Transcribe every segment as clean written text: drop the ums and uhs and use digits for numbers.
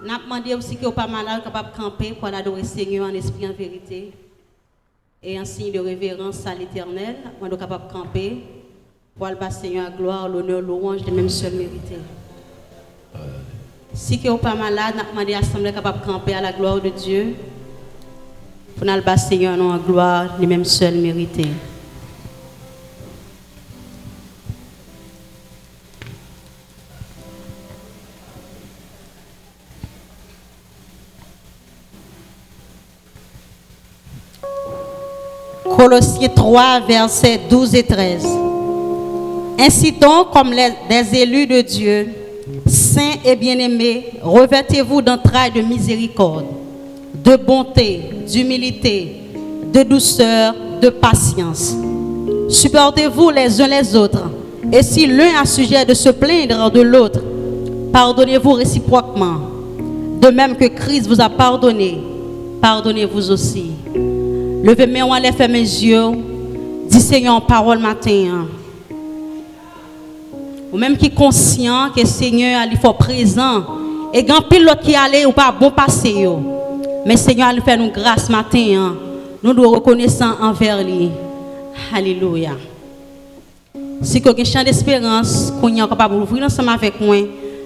N'a demandé aussi que pas malade capable de camper pour adorer le Seigneur en esprit en vérité et en signe de révérence à l'Éternel, on est capable de camper pour le Seigneur gloire, l'honneur, louange de même seul mérité. Si que pas malade, n'a demandé à l'assemblée capable de camper à la gloire de Dieu pour le Seigneur en gloire, de même seul mérité. Colossiens 3, versets 12 et 13. Ainsi donc, comme des élus de Dieu, saints et bien-aimés, revêtez-vous d'entrailles de miséricorde, de bonté, d'humilité, de douceur, de patience. Supportez-vous les uns les autres, et si l'un a sujet de se plaindre de l'autre, pardonnez-vous réciproquement. De même que Christ vous a pardonné, pardonnez-vous aussi. Levez mes mains, lève mes yeux. Dis Seigneur en parole matin. Ou même qui est conscient que Seigneur il faut présent. Et quand pile l'autre qui allait ou pas bon passé. Mais Seigneur il fait nous grâce matin. Nous devons reconnaissant envers lui. Alléluia. Si quelqu'un chant d'espérance, qu'on est capable d'ouvrir ensemble avec moi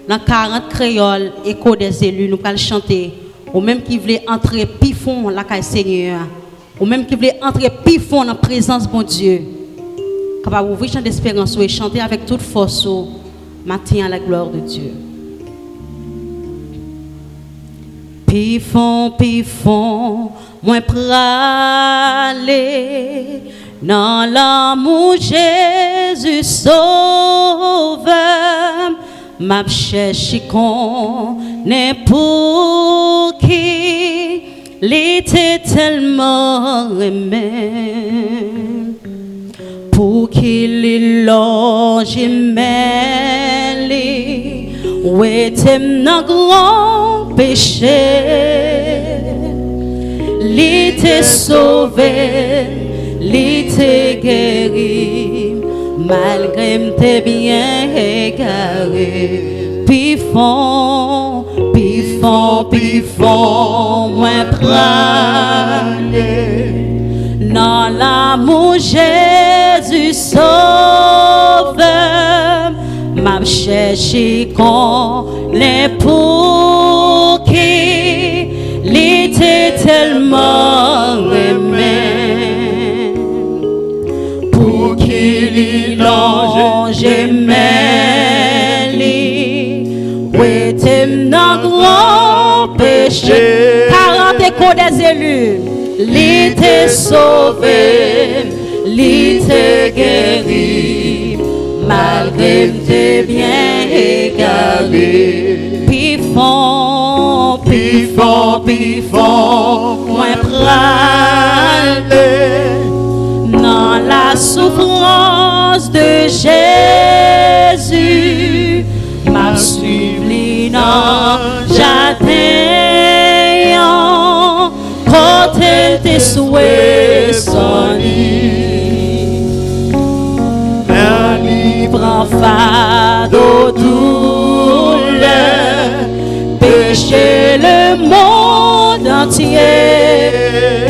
dans 40 créoles, écho des élus, nous allons chanter. Ou même qui voulait entrer plus fond la caille Seigneur. Ou même qui voulait entrer plus fond dans la présence de mon Dieu. Capable d'ouvrir chant d'espérance et chanter avec toute force matin à la gloire de Dieu. Pifon, moi pralé dans l'amour Jésus sauveur. M'a cherché qu'on n'est pour qui l'été tellement aimé. Pour qu'il loge mêlé, où était mon grand péché. L'été sauvé, l'été guéri, malgré m'te bien égaré. Pifon, moi pralé dans l'amour Jésus sauveur. M'a cherché qu'on n'est pour qui l'été tellement aimé. Pour qu'il longe mêlé, où était mon grand péché. 40 échos des élus. L'été sauvé, l'été guéri, malgré m'te bien égaré. Pifon, moi pralé dans la souffrance de Jésus, m'a suivi dans jardin, porter tes souhaits sans lit. Un livre en fardeau douleur, péché le monde entier.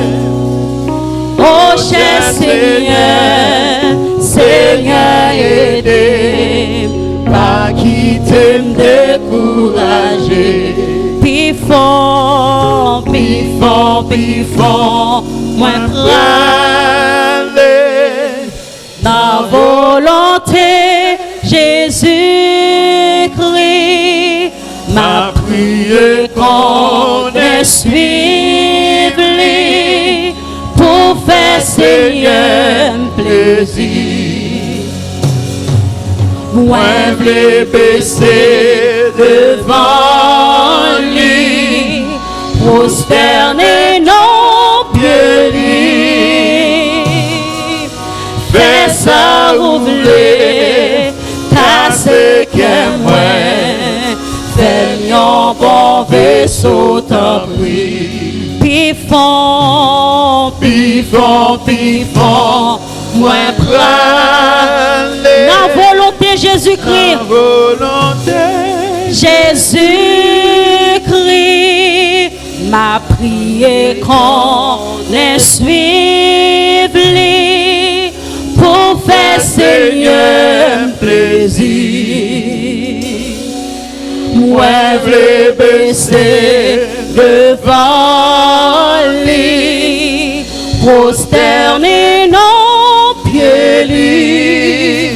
Oh cher Seigneur, Seigneur aidez, pas quitter me décourager. Pifon, moi pralé dans volonté Jésus-Christ. Ma prière qu'on est suivi pour faire Seigneur plaisir. Moi v'lais baisser devant lui, prosterner nos pieds lui. Fais ça ouvrir, casser que moi, fais un bon vaisseau t'en prie. Pifon, moi pralé la volonté Jésus-Christ. Jésus-Christ. Ma prière qu'on est suivi pour faire Seigneur plaisir. Moi v'le baisser devant lui, prosterner nos pieds lui.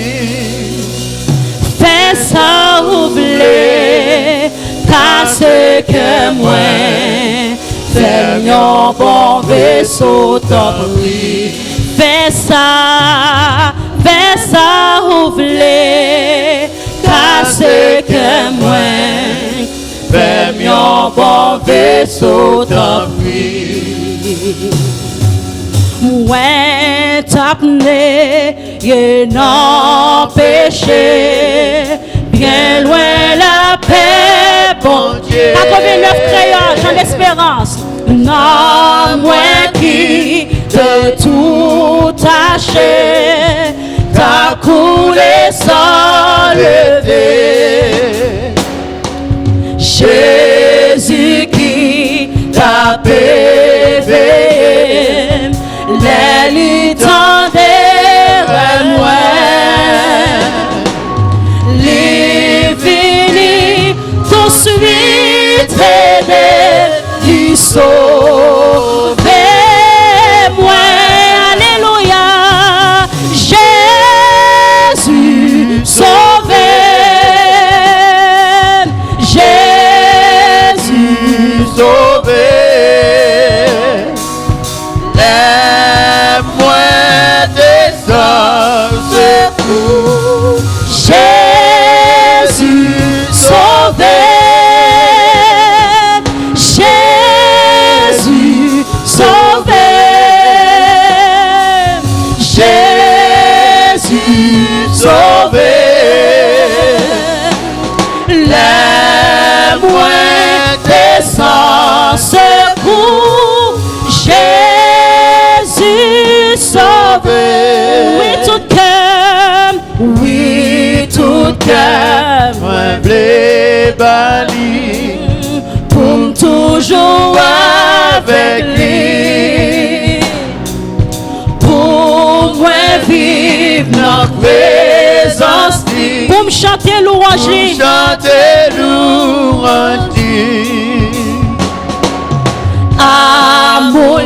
Fais ça ouvler, car ce que moi fais un bon vaisseau t'offrir. Fais ça ouvler, car ce que moi fais un bon vaisseau t'offrir. Moi t'appeler, et non péché, bien loin la paix, bon Dieu. 89 créoles, j'en espérance. Non, moi qui de tout tâché, t'as coulé sans lever. Jésus qui t'a éveillé, les lutins des moi. Tout suite lui sauver-moi, alléluia, Jésus sauver, Jésus sauver, les moins des hommes secours, Jésus sauver. Jésus sauver, Jésus sauver, les moins des sans secours, Jésus sauver. Oui, tout cœur, oui, tout cœur, moi blé bali, pour toujours avec lui, pour moi vivre dans présence, pour me chanter louange, amour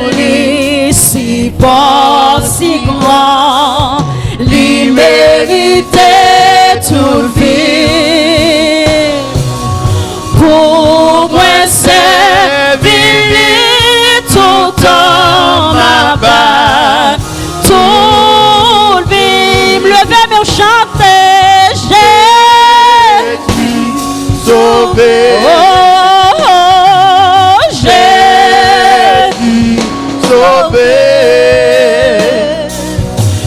si bon, si grand, lui méritait tout vie. Pour moi servir tout temps ma part, tout le vie me lever me chanter Jésus sauver, oh, Jésus sauver,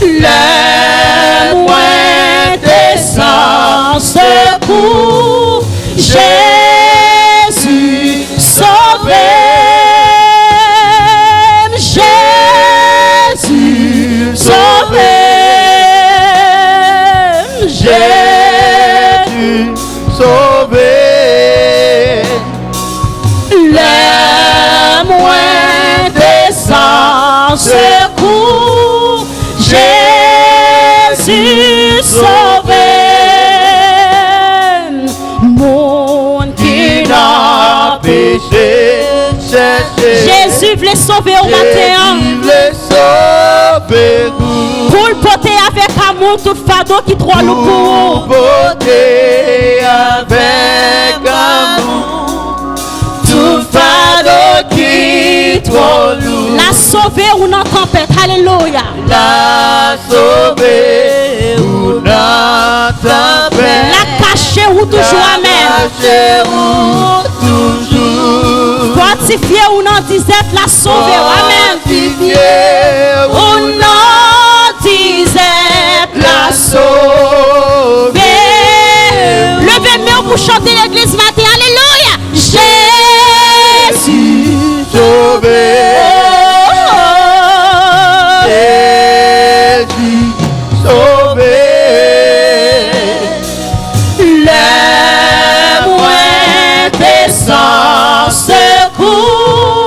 les moins des sans secours, Jésus sauver, Jésus sauver, Jésus sauver, les moins des sans secours, Jésus sauver, monde qui n'a péché, Jésus voulait sauver au matin. Pour le porter avec amour tout fardeau qui trop lourd pour porter avec amour tout fardeau qui trop lourd. la sauver ou dans tempête, alléluia. La sauver ou dans tempête. La cacher ou toujours, amen. Fortifier ou dans disette, la sauver, amen. Ou dans disette, la sauver. Levez-moi pour chanter l'église matin, alléluia. Jésus sauver. Jésus sauver. Les moins des sans secours,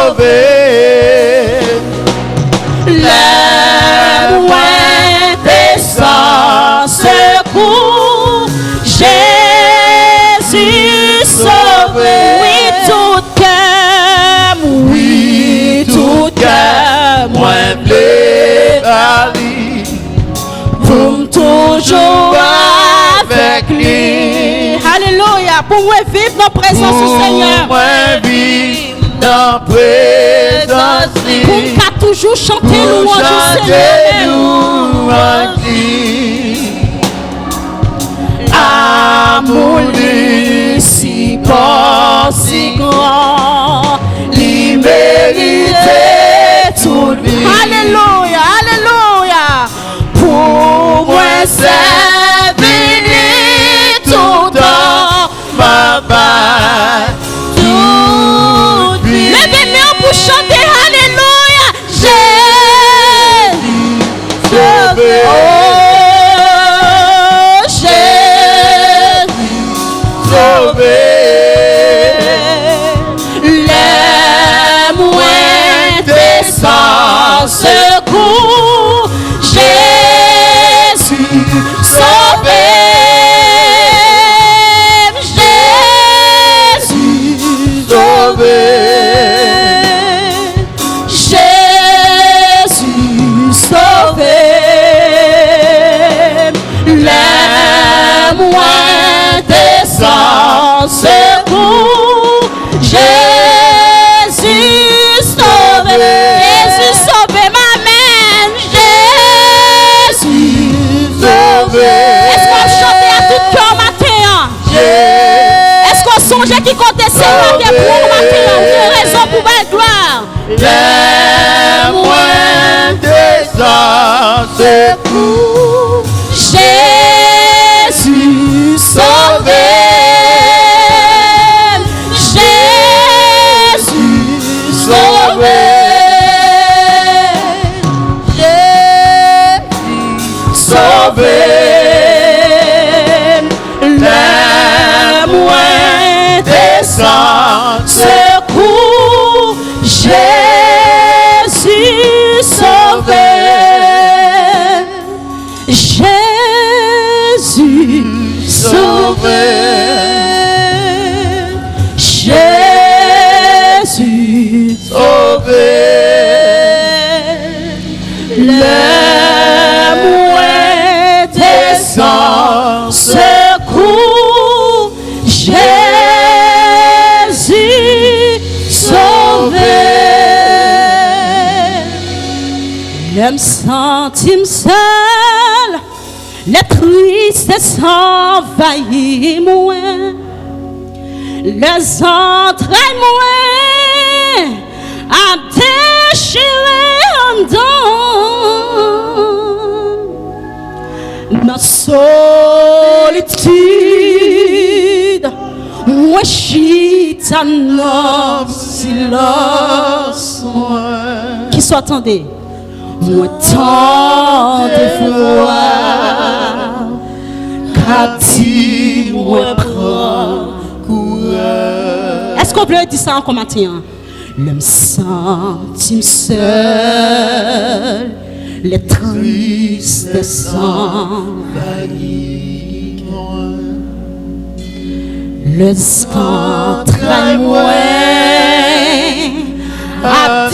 sauvé. Les moins des sans secours, Jésus sauvé. Oui, tout cœur, oui, tout cœur, Moins blé à lui, pour toujours avec lui. Alléluia, pour moi vivre dans la présence du Seigneur. Moi vivre dans la présence Pour lui. qu'à toujours chanter Pour louange du chanter Seigneur. louange lui. Amour lui si bon, si grand, lui mérite tout lui. Alléluia, alléluia. Pour moi c'est béni tout temps, Ma base, tout lui. Levez-moi pour chanter alléluia. Jésus sauvé. oh, Jésus Sauvé. les moins des sans secours, Jésus sauvé. Jésus Sauvé. Jésus sauvé. Les moins des sans secours, Jésus sauvé. Jésus sauvé, m'amène. Jésus Sauvé. Est-ce qu'on chante à tout cœur matin? Est-ce qu'on songe qui compte Seigneur pour matin? Une raison pour belle gloire. Les moins des sans secours. Jésus sauvé. Jésus sauvé. Jésus sauvé. Les moins des sans secours. Jésus sauvé. Jésus sauvé. Jésus Sauvé. les moins des sans secours, Jésus sauvé. Je me sentis seul, les tristes s'envahissent moi, les entrailles moi à déchirer en dedans. Ma solitude, moi chita dans silence. Qui s'attendait? Moi tant de fois, qu'a dit moi prends courage. Est-ce qu'on peut dire ça en commentaire? Je me sentis seul, les tristes s'envahissent. Le entrailles moi à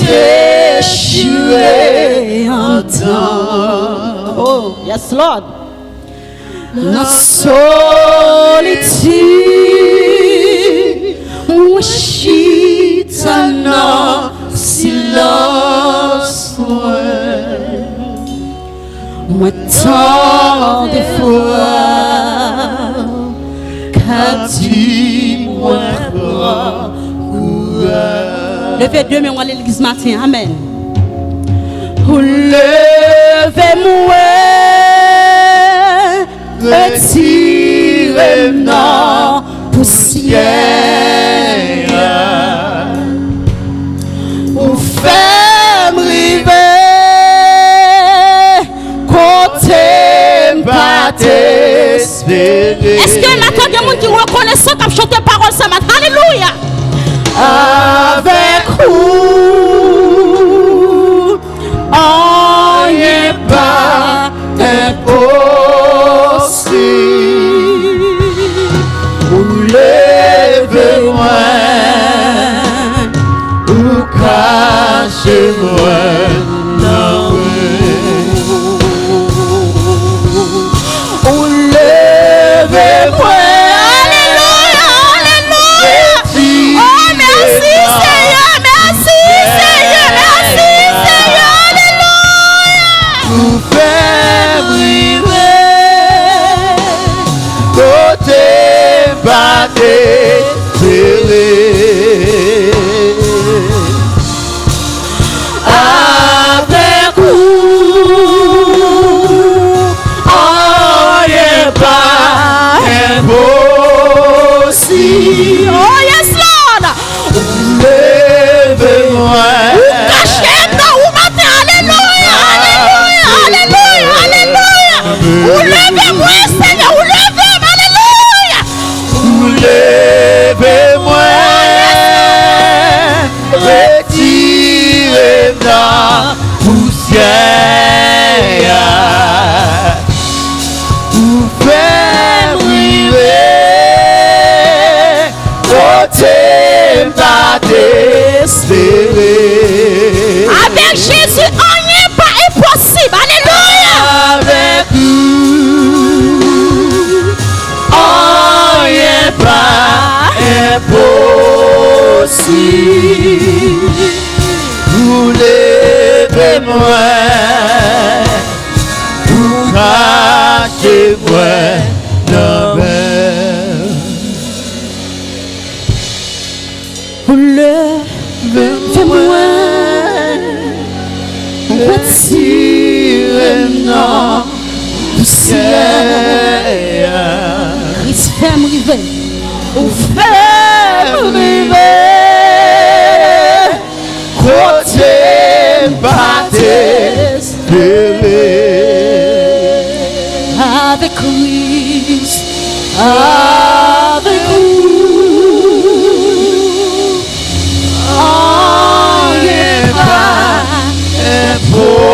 déchirer en temps. Oh, yes, Lord. Dans solitude, moi chita dans silence. Moi tant de fois qu'a dit moi prends courage. Levez deux mains à l'église matin, amen. Levez-moi, retirez-moi poussière, ou fais-moi river, côté pas t'espérer. Est-ce que maintenant il y a des gens qui reconnaissent ça comme chanter parole ça matin? Alléluia. Avec vous Oh yes Lord. Levez-moi. Cachez-nous ou matin. Alléluia. Alléluia. Alléluia. Alléluia. Ou levez-moi Seigneur. Ou levez-moi. Alléluia. Levez-moi. Retirez la poussière. Vous faites briller. Côté pas désespéré. Avec Jésus, rien pas impossible. Alléluia. Avec nous, rien pas impossible. Vous levez-moi, vous cachez-moi dans mer. Vous levez-moi. Retirez-moi du ciel. Christ fait me river. Ou fait river. Côté pas désespéré. Avec Christ, avec vous, rien pas impossible.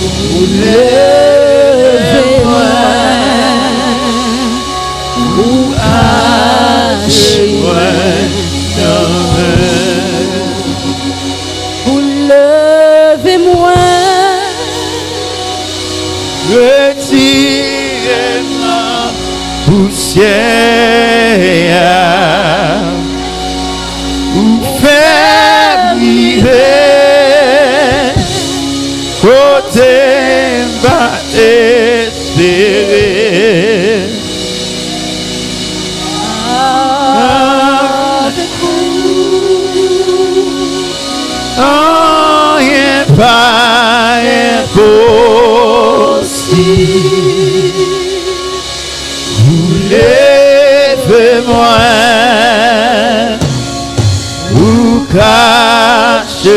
Vous levez-moi, vous cachez-moi dans mer. vous levez-moi. Retirez-moi poussière. Vous faites vivre. Côté bas espéré. Avec Rien pas impossible. Vous levez-moi, vous cachez-moi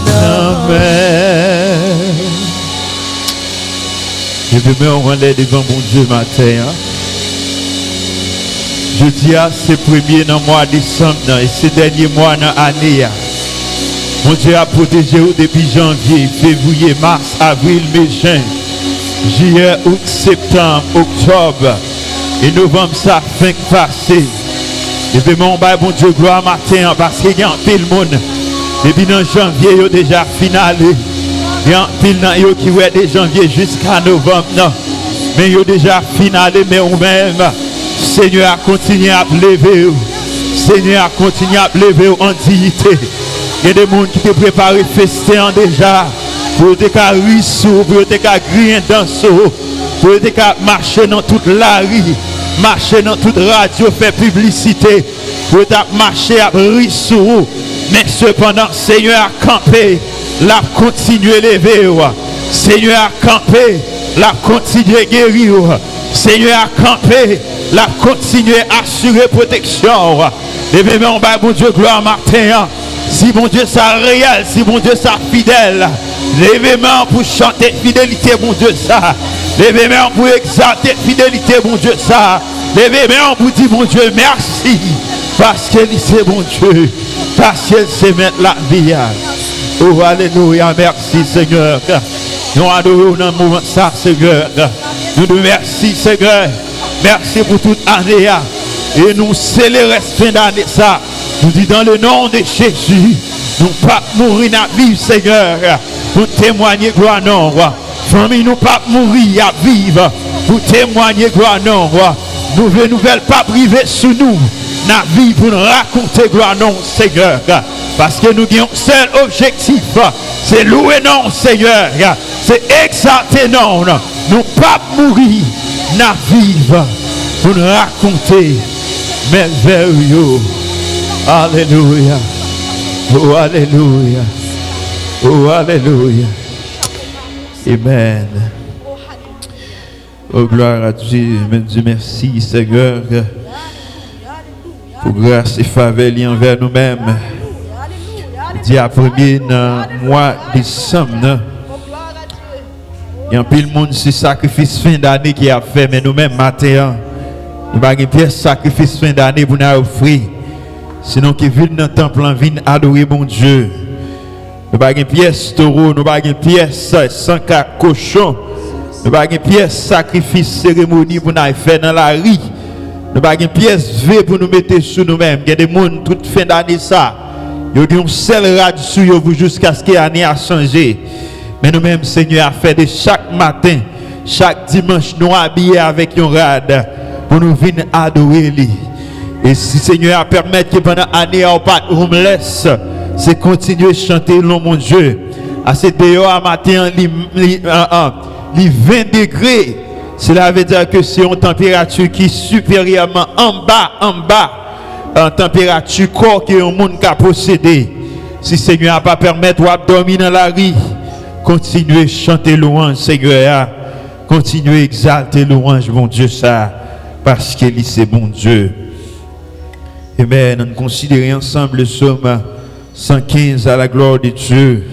dans mer. Je veux me rendre devant mon Dieu matin. Je dis à ces premiers dans le mois de décembre et ces derniers mois dans l'année. Mon Dieu a protégé vous depuis janvier, février, mars, avril, mai, juin, juillet, août, septembre, octobre et novembre, ça fin passé. Depuis mon bail, mon Dieu, gloire matin, parce qu'il y a un pile monde. Depuis dans janvier, il y a déjà finalé. Il y a un pile dans yo qui est de janvier jusqu'à novembre. Non. Mais il y a déjà finalé, mais ou même, Seigneur a continué à lever. Seigneur a continué à lever en dignité. Il y a des gens qui te préparent festin déjà. Pour te risser, pour te griller dans le pour te marcher dans toute la rue, marcher dans toute radio, faire publicité, pour te marcher à risser. Mais cependant, Seigneur a campé, l'a continué lever. Seigneur a campé, l'a continué guérir. Seigneur a campé, l'a continué assurer protection. Levez-moi, mon Dieu, gloire matin. Si mon Dieu ça réel, si mon Dieu ça fidèle, levez-moi pour chanter fidélité, mon Dieu ça. Levez-moi pour exalter fidélité, mon Dieu ça. Levez-moi pour dire, mon Dieu, merci. Parce que c'est mon Dieu. Parce qu'il sait mettre la vie. Oh, alléluia, merci Seigneur. Nous adorons dans le moment ça, Seigneur. Nous nous remercions, Seigneur. Merci pour toute année. Et nous célébrons fin d'année ça. Nous disons dans le nom de Jésus, nous ne pas mourir à vivre, Seigneur. Pour témoigner gloire non. Famille, nous ne pas mourir à vivre. Pour témoigner gloire non. Nouvelle pas privée sous nous. N'a vie pour nous raconter gloire non, Seigneur. Parce que nous avons un seul objectif. C'est louer non, Seigneur. C'est exalter non. Nous pas mourir. N'a vivre pour nous raconter merveilleux. Alléluia. Oh, alléluia. Oh, alléluia. Amen. Oh, gloire à Dieu. Dieu merci, Seigneur, pour grâce et faveur envers nous-mêmes. Dis à premier mois de décembre, il y a un pile monde ce sacrifice fin d'année qui a fait, mais nous-mêmes, matin, nous avons une pièce sacrifice fin d'année pour nous offrir. Sinon, qui viennent dans le temple, viennent adorer mon Dieu. Nous avons une pièce taureau, nous avons une pièce sans cochon. Nous avons une pièce sacrifice cérémonie pour nous faire dans la rue. Nous avons une pièce V pour nous mettre sur nous-mêmes. Il y a des gens toute fin d'année ça. Il y a un seul rad sur vous jusqu'à ce que l'année a changé. Mais nous-mêmes, Seigneur, a fait de chaque matin, chaque dimanche, nous habiller avec un rad pour nous venir adorer lui. Et si Seigneur a permis que pendant l'année, on pas homeless, c'est continuer à chanter le mon Dieu. À ce dehors à matin, les 20 degrés, cela veut dire que c'est une température qui est supérieurement en bas, en température corps que le monde a possédé. Si Seigneur n'a pas permis de dormir dans la rue, continuez à chanter louange, Seigneur. Continuez à exalter louange, mon Dieu, ça, parce qu'il est bon Dieu. Amen. Nous considérons ensemble le psaume 115 à la gloire de Dieu.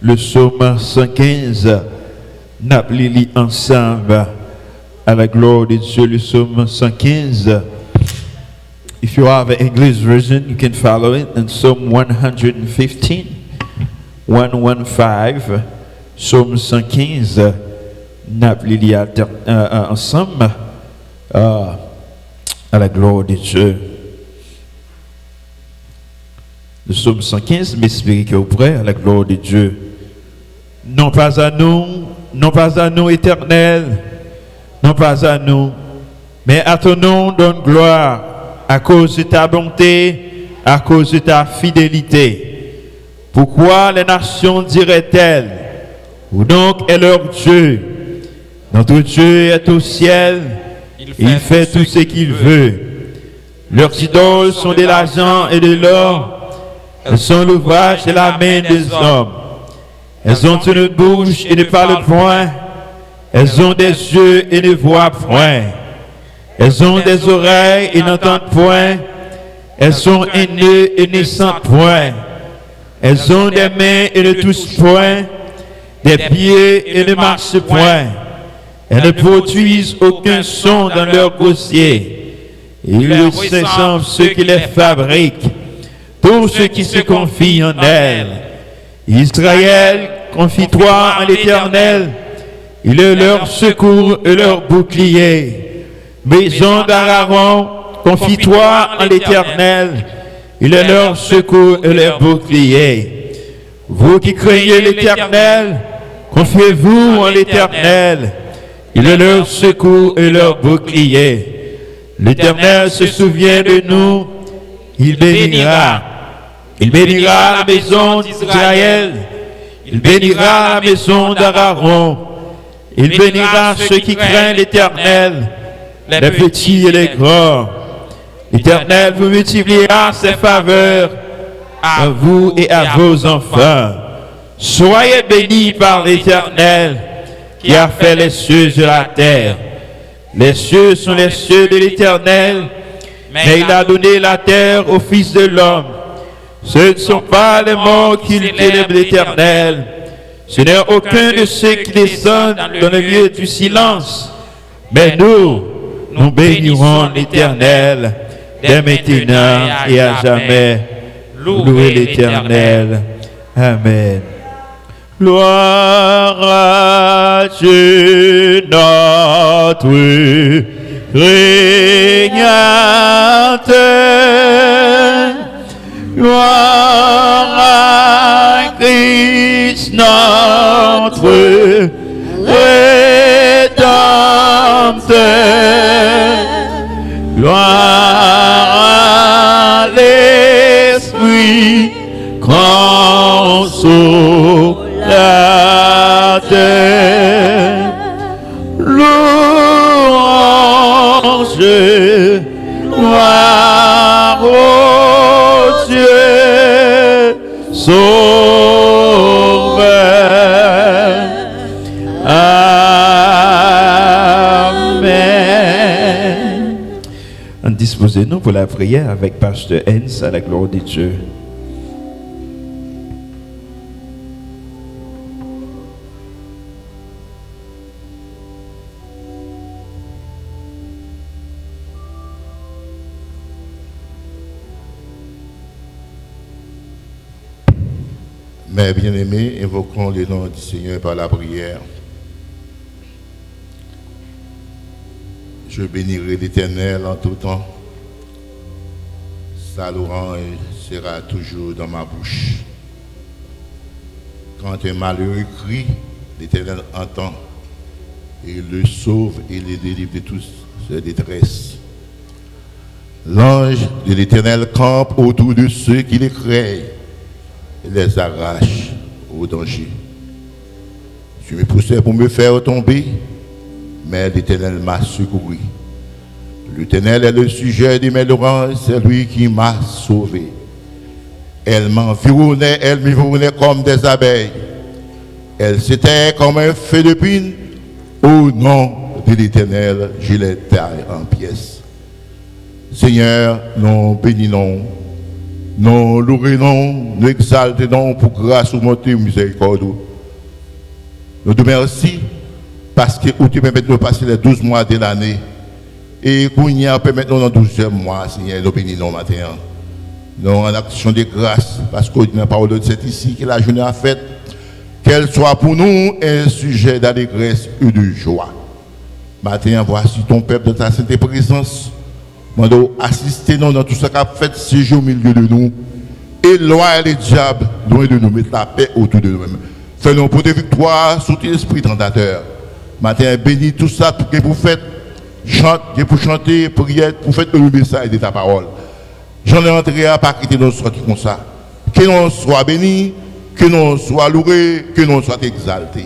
Le psaume 115, nous appelons ensemble à la gloire de Dieu. Le psaume 115. If you have an English version, you can follow it. And Psalm 115, 115, Psalm 115, nous appelons ensemble à la gloire de Dieu. Le psaume 115, m'espérez que vous prêts à la gloire de Dieu. Non pas à nous, Éternel, non pas à nous, mais à ton nom donne gloire, à cause de ta bonté, à cause de ta fidélité. Pourquoi les nations diraient-elles, où donc est leur Dieu? Notre Dieu est au ciel, il fait tout ce qu'il veut. Leurs idoles sont de l'argent et de l'or. Elles sont l'ouvrage de la main des hommes. Elles ont une bouche et ne parlent point. Elles ont des yeux et ne voient point. Elles ont des oreilles et n'entendent point. Elles sont aînées et ne sentent point. Elles ont des mains et ne touchent point. Des pieds et ne marchent point. Elles ne produisent aucun son dans leur gosier. Ils le savent ceux qui les fabriquent. Tous ceux qui se confient en elle. Israël, confie-toi en l'Éternel. Il est leur secours et leur bouclier. Maison d'Aaron, confie-toi en l'Éternel. Il est leur secours et leur bouclier. Vous qui craignez l'Éternel, confiez-vous en l'Éternel. Il est leur secours et leur bouclier. L'Éternel se souvient de nous. Il bénira. Il bénira la maison d'Israël. Il bénira la maison d'Aaron. Il bénira ceux qui craignent l'Éternel, les petits et les grands. L'Éternel vous multipliera ses faveurs à vous et à vos enfants. Soyez bénis par l'Éternel qui a fait les cieux et la terre. Les cieux sont les cieux de l'Éternel, mais il a donné la terre au Fils de l'homme. Ce ne sont pas les morts qui célèbrent l'Éternel. Ce n'est aucun de ceux qui descendent dans le lieu du silence. Mais nous bénirons l'Éternel dès maintenant et à jamais. Louez l'Éternel. Amen. Gloire à Dieu notre Régnateur. Gloire à Christ notre Rédempteur. Gloire à l'Esprit consolateur. Louange, gloire au Dieu sauveur. Amen. Disposez-nous pour la prière avec Pasteur Hens à la gloire de Dieu. Mes bien-aimés, invoquons le nom du Seigneur par la prière. Je bénirai l'Éternel en tout temps. Sa louange sera toujours dans ma bouche. Quand un malheureux crie, l'Éternel entend. Et il le sauve et le délivre de toute sa détresse. L'ange de l'Éternel campe autour de ceux qui les craignent et les arrache au danger. Je me poussais pour me faire tomber, mais l'Éternel m'a secouru. L'Éternel est le sujet de mes louanges, c'est lui qui m'a sauvé. Elle m'environnait comme des abeilles. Elle s'éteint comme un feu de pine. Au nom de l'Éternel, je les taille en pièces. Seigneur, nous bénissons. Nous louons, nous exaltons pour grâce ou montée miséricorde. Nous te remercions parce que tu permets de passer les 12 mois de l'année. Et qu'on y a permis dans le 12e mois, Seigneur, nous bénissons matin. Nous en action de grâce parce que la parole de cette ici que la journée a faite, qu'elle soit pour nous un sujet d'allégresse et de joie. Matin, voici ton peuple dans ta sainte présence. Nous assister dans tout ce qu'a fait ce jour au milieu de nous. Éloigne les diables, loin de nous, mettre la paix autour de nous-mêmes. Fais-nous pour des victoires sous l'esprit tentateur. Matin, bénis tout ça que vous faites. Chante, pour chanter, prier, pour faire le message de ta parole. J'en ai entré à pas quitter nos sorties comme ça. Que nous soient bénis, que nous soient loués, que nous soient exaltés.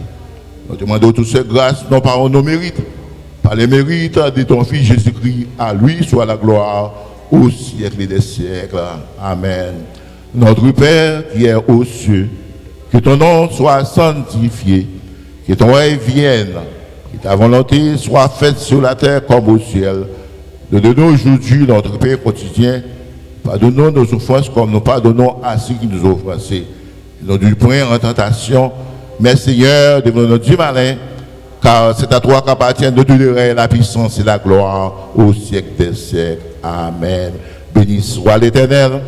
Nous demandons toutes ces grâces, non par nos mérites. Par les mérites de ton Fils Jésus-Christ, à lui soit la gloire au siècle des siècles. Amen. Notre Père qui est aux cieux, que ton nom soit sanctifié, que ton règne vienne, que ta volonté soit faite sur la terre comme au ciel. Donne-nous aujourd'hui notre pain quotidien. Pardonne-nous nos offenses comme nous pardonnons à ceux qui nous ont offensés. Ne nous du point en tentation, mais Seigneur, devons-nous du malin. Car c'est à toi qu'appartiennent de tout le règne, la puissance et la gloire au siècle des siècles. Amen. Béni soit l'Éternel.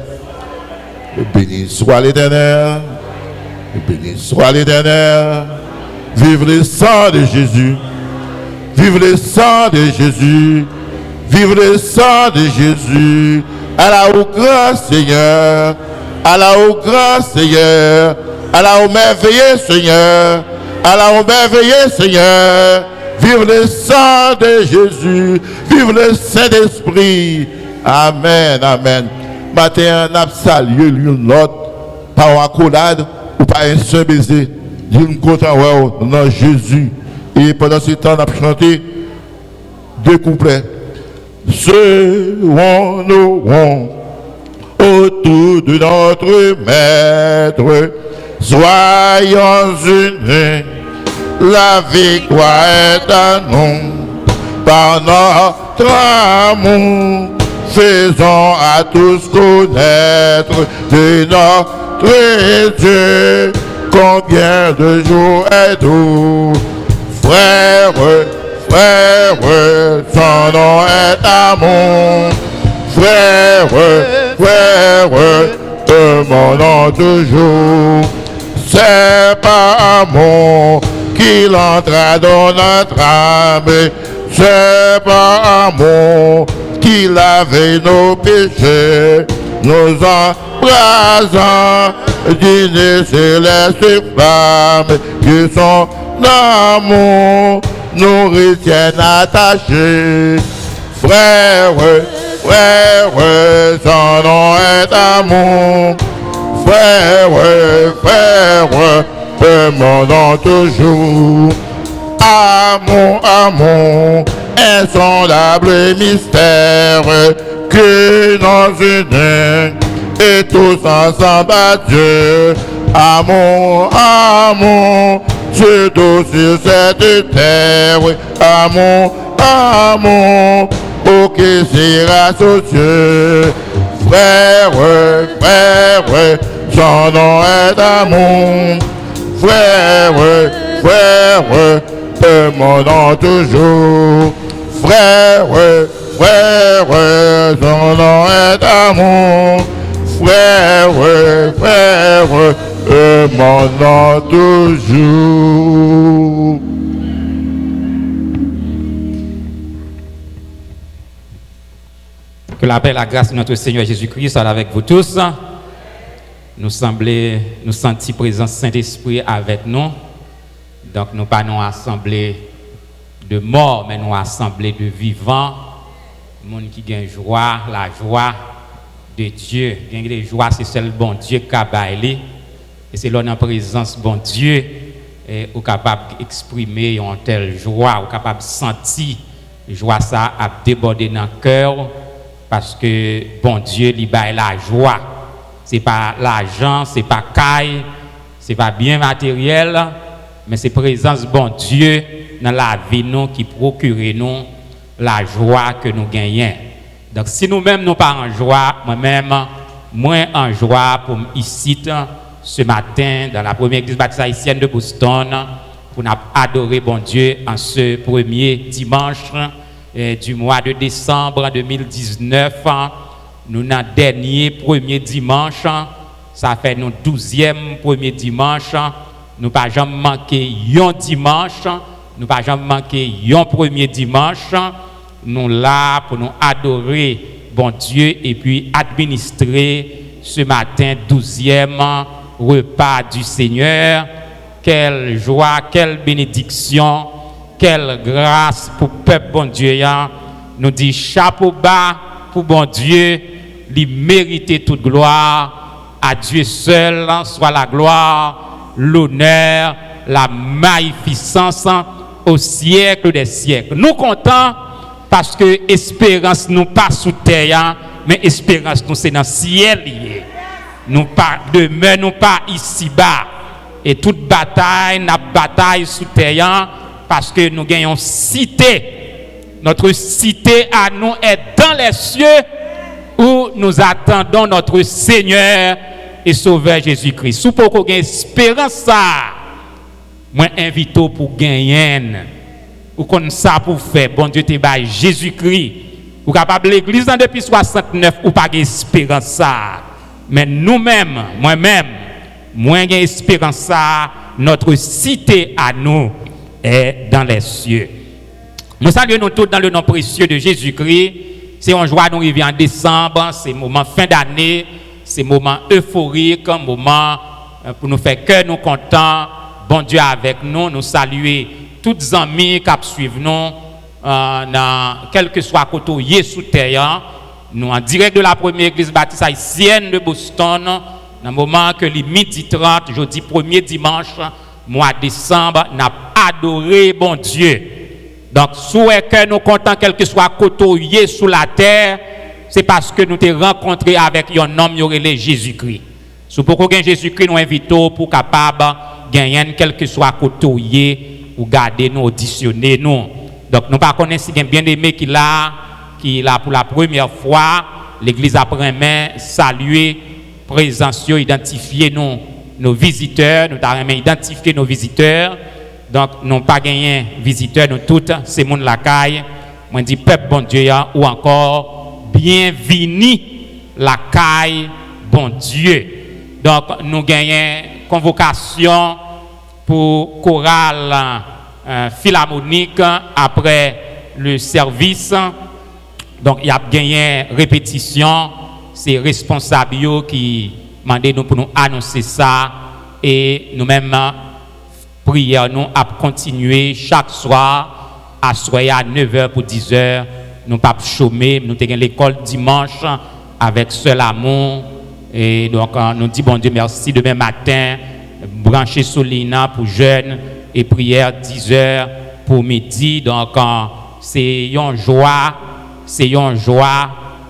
Béni soit l'Éternel. Béni soit l'Éternel. Vive le sang de Jésus. Vive le sang de Jésus. Vive le sang de Jésus. Allah au grand Seigneur. Allah au grand Seigneur. Allah au merveilleux Seigneur. Allah, on merveilleux Seigneur, vive le sang de Jésus, vive le Saint-Esprit. Amen, amen. Matin, on a salué l'une l'autre par accolade ou par un seul baiser. Nous comptons dans Jésus. Et pendant ce temps, on a chanté 2 couplets. Ceux où nous autour de notre Maître, soyons unis. La victoire est à nous, par notre amour, faisons à tous connaître de notre Dieu, combien de jours est doux. Frère, son nom est amour. Frère, demandons toujours, c'est pas amour qu'il entra dans notre âme, c'est par amour qu'il avait nos péchés, nous embrasant d'une céleste flamme, que son amour nous retienne attachés. Frère, son nom est amour. Frère, demandons toujours. Amour, insondable mystère, que nous unit et tous ensemble à Dieu. Amour, Dieu doux sur cette terre. Amour, oh qui sera aux cieux. Frère, frère, son nom est amour. Frère, frère, demandons toujours. Frère, frère, son nom est amour. Frère, frère, demandons toujours. Que la paix et la grâce de notre Seigneur Jésus-Christ soient avec vous tous. Nous sentir présence Saint-Esprit avec nous. Donc nous pas nous assemblée de morts, mais nous assemblée de vivants. Monde qui gagne joie, la joie de Dieu. Gagne les joies, c'est seul bon Dieu qui a baillé. Et c'est là en présence bon Dieu et ou capable d'exprimer une telle joie, ou capable de sentir joie ça a débordé dans le cœur. Parce que bon Dieu lui baille la joie. C'est pas l'argent, c'est pas caille, c'est pas bien matériel, mais c'est présence bon Dieu dans la vie nous qui procure nous la joie que nous gagnons. Donc si nous-mêmes nous pas en joie, moi-même moins en joie pour ici ce matin dans la première église baptiste haïtienne de Boston pour nous adorer bon Dieu en ce premier dimanche du mois de décembre 2019, nous avons dernier premier dimanche, ça fait nous 12e premier dimanche, nous pas jamais manqué un dimanche, nous pas jamais manqué un premier dimanche, nous là pour nous adorer bon Dieu et puis administrer ce matin 12e repas du Seigneur. Quelle joie, quelle bénédiction. Quelle grâce pour le peuple bon Dieu. Nous dit chapeau bas pour bon Dieu, lui mérite toute gloire. À Dieu seul soit la gloire, l'honneur, la magnificence au siècle des siècles. Nous comptons parce que espérance nous pas sous terre, mais espérance nous c'est dans le ciel. Nous pas demain, nous pas ici bas. Et toute bataille, n'a bataille sous terre. Parce que nous gagnons cité. Notre cité à nous est dans les cieux où nous attendons notre Seigneur et Sauveur Jésus-Christ. Si vous avez espérance ça, moi invite pour gagner. Ou comme ça pour faire, bon Dieu te baille Jésus-Christ. Ou capable l'église depuis 69 ou pas espérance ça. Mais nous-mêmes, moi-même, moi j'ai espérance ça, notre cité à nous est dans les cieux. Nous saluons nous tous dans le nom précieux de Jésus-Christ. C'est une joie nous revient en décembre, c'est un moment fin d'année, c'est un moment euphorique, un moment pour nous faire cœur nous contents. Bon Dieu avec nous, nous saluer tous les amis qui suivent nous dans quel que soit côté sous terre. Nous en direct de la première église baptiste haïtienne de Boston, dans le moment que les midi 30, jeudi 1er dimanche, mois de décembre, n'a adoré bon Dieu. Donc, souhait que nous comptons quel que soit côté sous la terre, c'est parce que nous t'avons rencontré avec un homme, Jésus-Christ. Si vous avez Jésus-Christ, nous invitons pour capable gagner quel que soit côté ou garder nous, auditionner nous. Donc, nous ne connaissons pas si bien aimé qui là pour la première fois, l'église après-main, saluer, présence, identifier nos visiteurs, nous avons identifié nos visiteurs. Donc, nous n'avons pas gagné visiteurs, nous tous, c'est mon lacaille. Moi, je dis, peuple bon Dieu, ou encore, bienvenue la caille bon Dieu. Donc, nous gagnons convocation pour chorale philharmonique après le service. Donc, il y a gagné répétition. C'est responsable qui demandent nous pour nous annoncer ça. Et nous-mêmes, prière, nous à continuer chaque soir à soirée à 9h pour 10h. Nous pas chômer, nous avons l'école dimanche avec seul amour. Et donc, nous disons bon Dieu merci demain matin, brancher Solina pour jeunes et prière 10h pour midi. Donc, c'est une joie,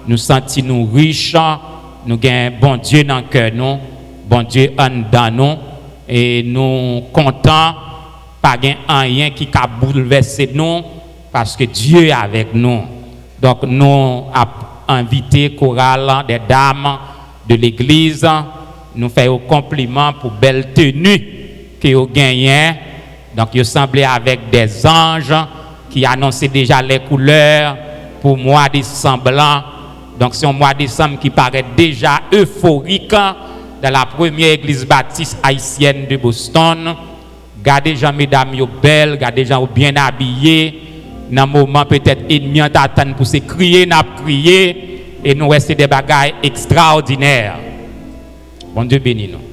nous sentons nous riches, nous avons bon Dieu dans le cœur, nous, bon Dieu en dans nous, et nous contents, pas rien qui a bouleversé nous, parce que Dieu est avec nous. Donc nous avons invité chorale des dames de l'église, nous faisons compliment pour belle tenue que vous gagnez. Donc vous semblez avec des anges qui annonçaient déjà les couleurs pour le mois de décembre. Donc c'est un mois de décembre qui paraît déjà euphorique dans la première église baptiste haïtienne de Boston. Gardez gens mesdames yo belles, gardez gens bien habillés. Dans un moment peut-être ennemi t'attend pour se crier, n'a crier et nous rester des bagailles extraordinaires. Bon Dieu bénisse nous.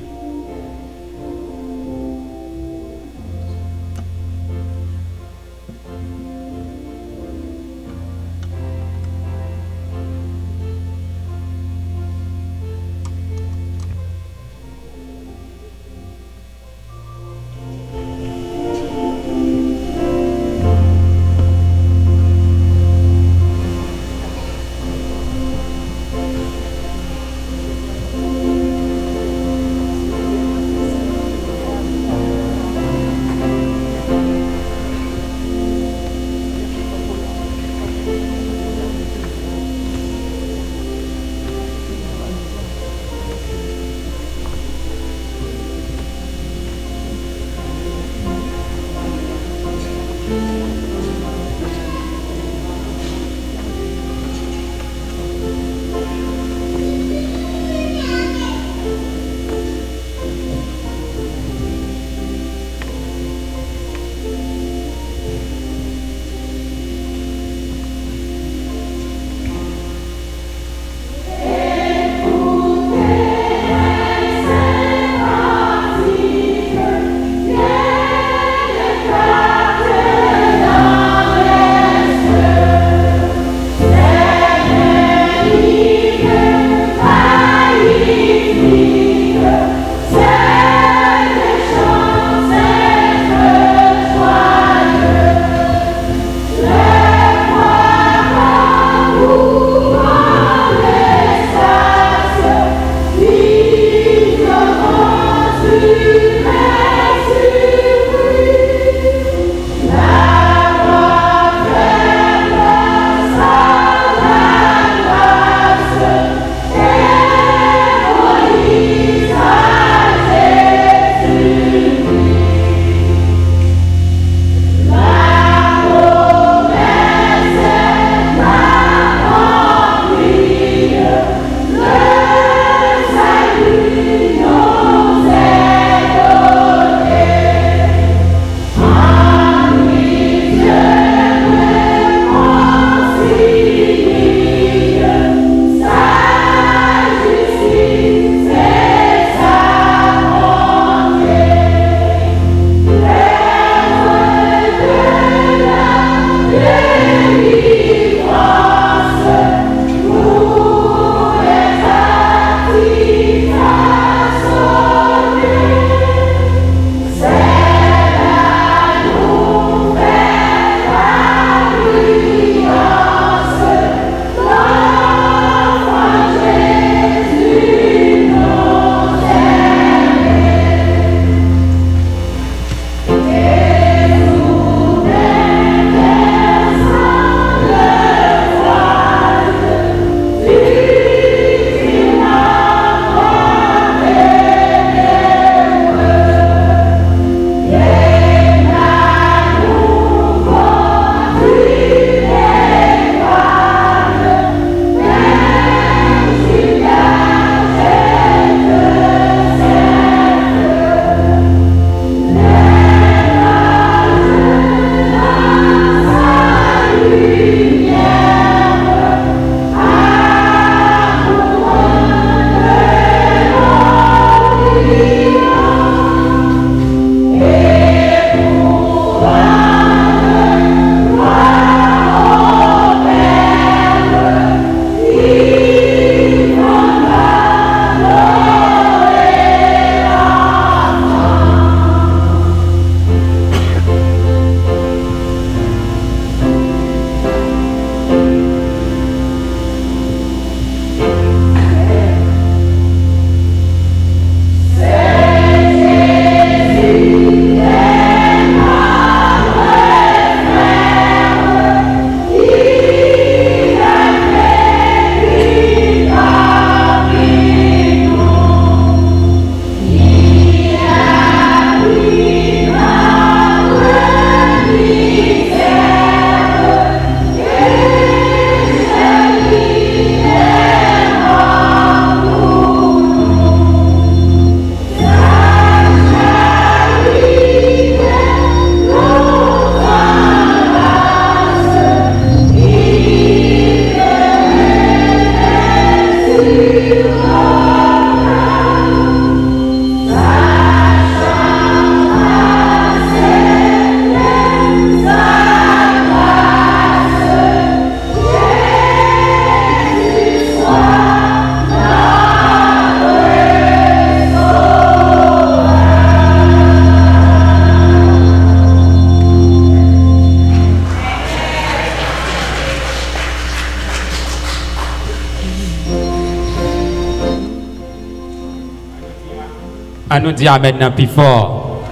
À nous dire maintenant plus fort.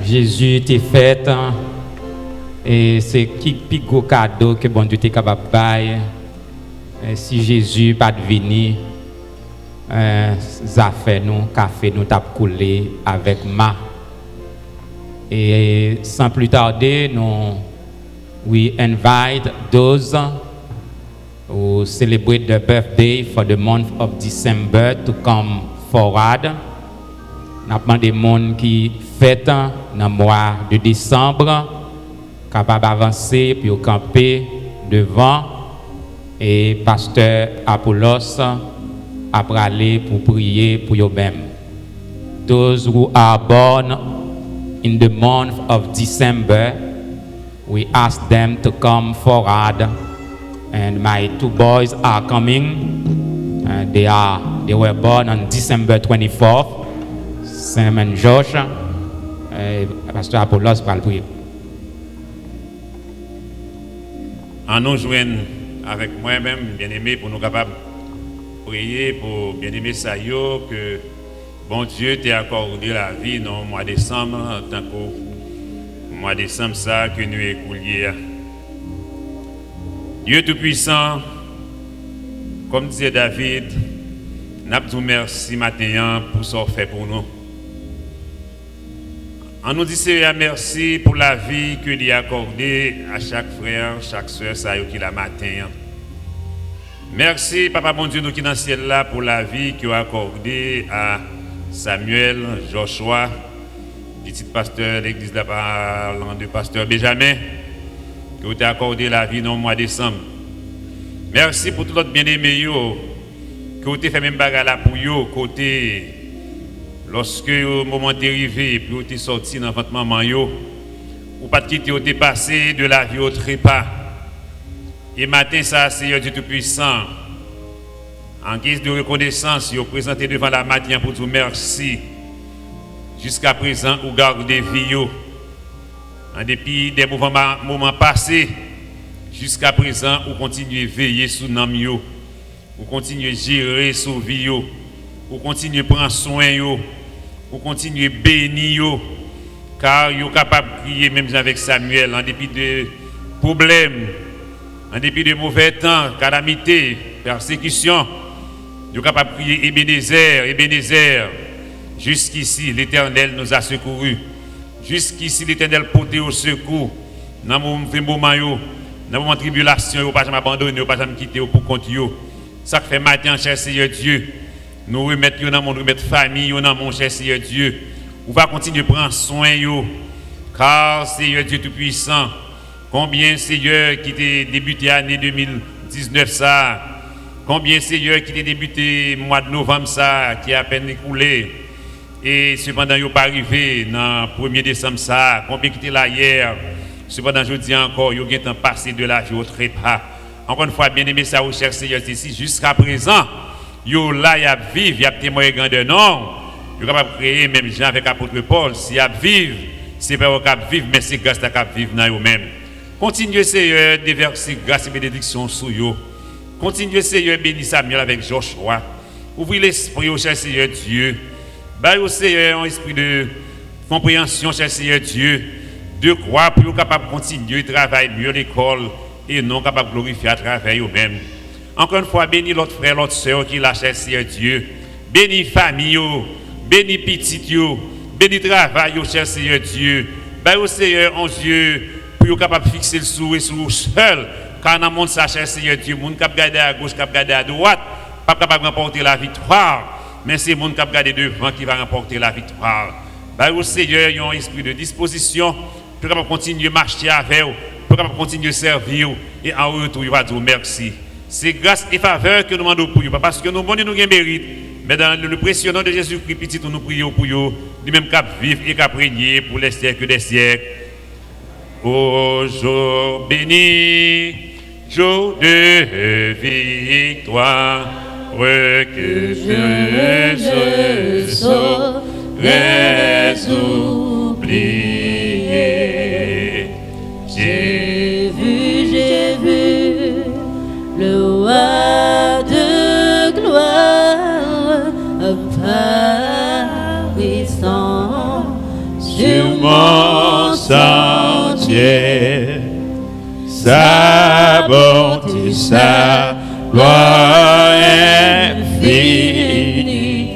Jésus t'est fait. Et c'est qui plus gros cadeau que bon Dieu t'est capable de faire. Si Jésus pas venu, ça fait nous, café nous t'a coulé avec ma. Et sans plus tarder, nous we invite those who celebrate the birthday for the month of December to come forward. Nous avons des gens qui fêtent dans le mois de décembre, capables d'avancer puis camper devant. Et pasteur Apollos après aller pour prier pour eux-mêmes. Those who are born in the month of December, we ask them to come forward, and my two boys are coming. They were born on December 24th. Sam and Josh. Pasteur Apollos va le prier. En nous joignent avec moi-même, bien-aimé, pour nous capables de prier pour bien-aimé Sayo, que bon Dieu t'ait accordé la vie dans le mois de décembre, tant qu'au mois de décembre, ça que nous écoulions. Dieu Tout-Puissant, comme disait David, nous vous merci matin pour ce qu'il fait pour nous. On nous dit Seigneur merci pour la vie que lui a accordée à chaque frère, chaque soeur, ça qui la matin. Merci Papa bon Dieu nous qui dans le ciel là pour la vie que a accordée à Samuel, Joshua, petit pasteur de l'église là parlant de pasteur Benjamin, que vous avez accordé la vie dans le mois de décembre. Merci pour tout l'autre bien-aimé que vous avez fait même bagarre là pour vous côté. Lorsque le moment est arrivé, puis vous êtes sorti dans votre maman, ou pas de quitter, vous êtes passé de la vie au trépas. Et matin, ça, Seigneur Dieu Tout-Puissant, en guise de reconnaissance, vous présentez devant la matin pour vous merci. Jusqu'à présent, vous gardez vie. En dépit des moments passés, jusqu'à présent, vous continuez à veiller sur nous. Vous continuez à gérer sur vie. Vous continuez à prendre soin, vous continuez à bénir, car vous êtes capable de prier même avec Samuel, en dépit de problèmes, en dépit de mauvais temps, calamités, persécutions. Vous êtes capable de prier Ebenezer. Jusqu'ici, l'Éternel nous a secourus. Jusqu'ici, l'Éternel porté au secours. Dans mon moment, dans mon tribulation, vous ne pas jamais abandonner, vous ne pas jamais quitter pour compte. Ça fait matin, cher Seigneur Dieu. Nous remettons dans mon remettre famille, dans mon cher Seigneur Dieu. On va continuer à prendre soin, car Seigneur Dieu Tout-Puissant, combien Seigneur qui était débuté l'année 2019 ça, combien Seigneur qui était débuté mois de novembre ça, qui a à peine écoulé, et cependant il n'est pas arrivé dans le 1er décembre ça, combien qui était là hier, cependant je dis encore, il y a un temps passé de la vie au trépas. Encore une fois, bien aimé ça, au cher Seigneur, ici jusqu'à présent. Yo là y a vivre, y a témoin grandeur non. Yo capable créer même Jean avec apôtre Paul, si y a vivre, c'est pas capable vivre mais c'est grâce à capable vivre dans eux même. Continuez Seigneur déverser grâce et bénédiction sur yo. Continuez Seigneur bénir Samuel avec Joshua. Ouvrez l'esprit au cher Seigneur Dieu. Bah au Seigneur un esprit de compréhension cher Seigneur Dieu, de croire pour capable continuer travailler mieux l'école et non capable glorifier à travers eux même. Encore une fois, bénis l'autre frère, l'autre soeur qui lâche Seigneur Dieu. Bénis famille, bénis petit, bénis travail, cher Seigneur Dieu. Ben au Seigneur, en Dieu, pour capable de fixer le sou et sous seul. Car dans le monde, ça, cher Seigneur Dieu, le monde qui a gardé à gauche, qui a gardé à droite, pas capable de remporter la victoire. Mais c'est le monde qui a gardé devant qui va remporter la victoire. Ben au Seigneur, il y a un esprit de disposition pour capable continuer à marcher avec vous, pour capable continuer à servir et en retour, il va dire merci. C'est grâce et faveur que nous demandons pour vous, pas parce que nous avons mérite, mais dans le précieux nom de Jésus-Christ, petit, nous prions pour vous, lui-même cap vivre et cap régner pour les siècles des siècles. Ô jour béni, jour de victoire, que je saurais oublier. J'ai vu le roi de gloire apparaître. mon sentier. Sa bonté, sa gloire infinie,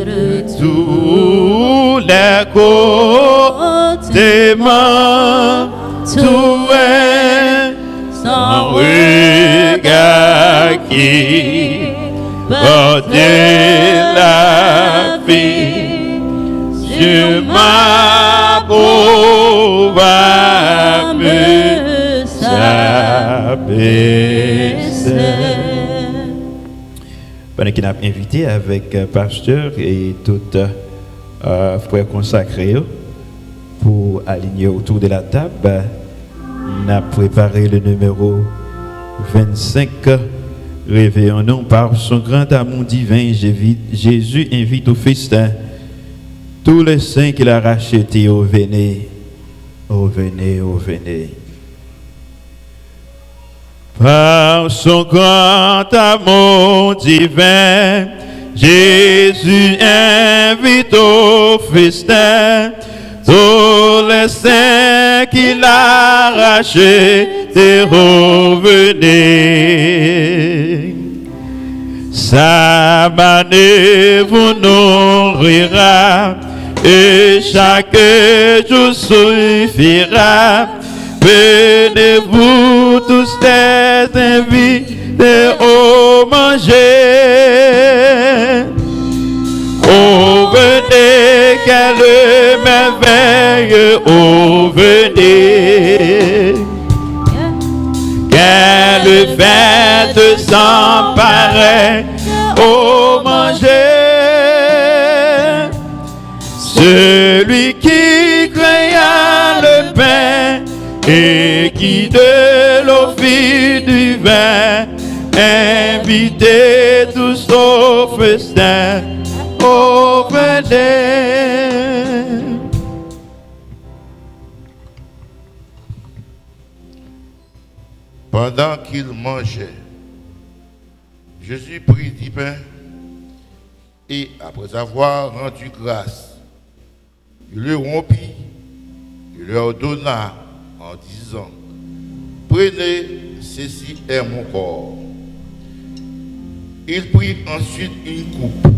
de tous les côtés m'entourer, sans regard qui portait la vie sur ma pauvre âme. Pendant qu'il a invité avec pasteur et tout frère consacré pour aligner autour de la table, on a préparé le numéro 25. Réveillons-nous par son grand amour divin. Jésus invite au festin tous les saints qu'il a rachetés. Ô venez, ô venez, ô venez. Par son grand amour divin, Jésus invite au festin tous les saints qu'il a rachetés. Revenez. Sa manne vous nourrira et chaque jour suffira. Venez-vous tous les invités au manger. Oh venez, quelle merveille, oh venez. Quelle fête sans pareil, oh manger. Celui qui créa le pain et qui de l'eau fit du vin, invitez tous au festin, ô venez. Pendant qu'il mangeait, Jésus prit du pain et, après avoir rendu grâce, il le rompit, il leur donna en disant, prenez, ceci est mon corps. Il prit ensuite une coupe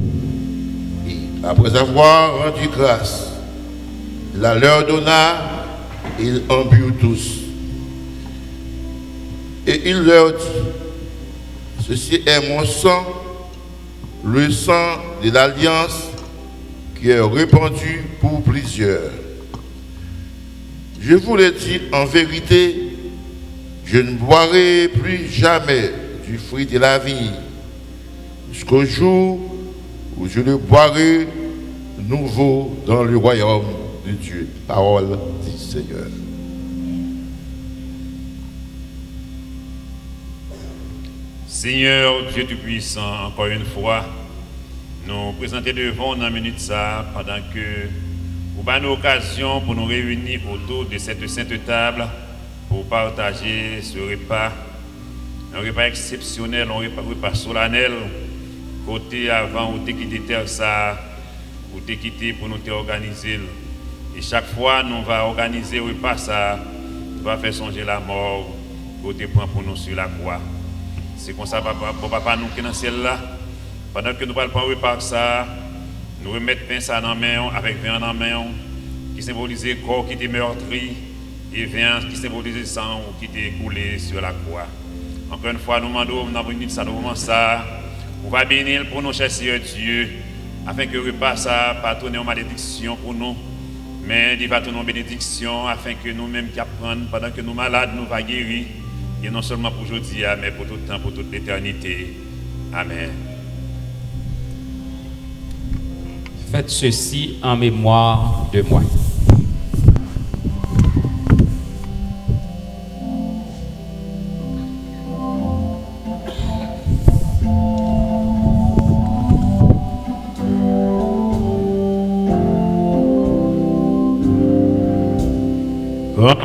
et, après avoir rendu grâce, il la leur donna et ils en burent tous. Et il leur dit, ceci est mon sang, le sang de l'alliance qui est répandu pour plusieurs. Je vous le dis en vérité, je ne boirai plus jamais du fruit de la vie, jusqu'au jour où je le boirai nouveau dans le royaume de Dieu. Parole du Seigneur. Seigneur Dieu Tout-Puissant, encore une fois, nous présenter devant dans la minute ça, pendant que vous avez l'occasion pour nous réunir autour de cette sainte table pour partager ce repas, un repas exceptionnel, un repas solennel, côté avant ou t'es quitté terre ça, ou t'es quitté pour nous organiser. Et chaque fois nous va organiser le repas ça, nous va faire songer la mort, côté point pour nous sur la croix. C'est comme ça, papa, nous qui dans le ciel là, pendant que nous parlons pas repas ça, nous remettons pain ça dans la main, avec vin dans la main, qui symbolise le corps qui était meurtri, et vin qui symbolise le sang qui était coulé sur la croix. Encore une fois, nous demandons dans une minute ça, nous moment ça, on va bénir pour nous, cher Seigneur Dieu, afin que le repas ça pas tourner en malédiction pour nous, mais il va tourner en bénédiction, afin que nous-mêmes qui apprenons, pendant que nous malades, nous va guérir. Et non seulement pour aujourd'hui, mais pour tout le temps, pour toute l'éternité. Amen. Faites ceci en mémoire de moi.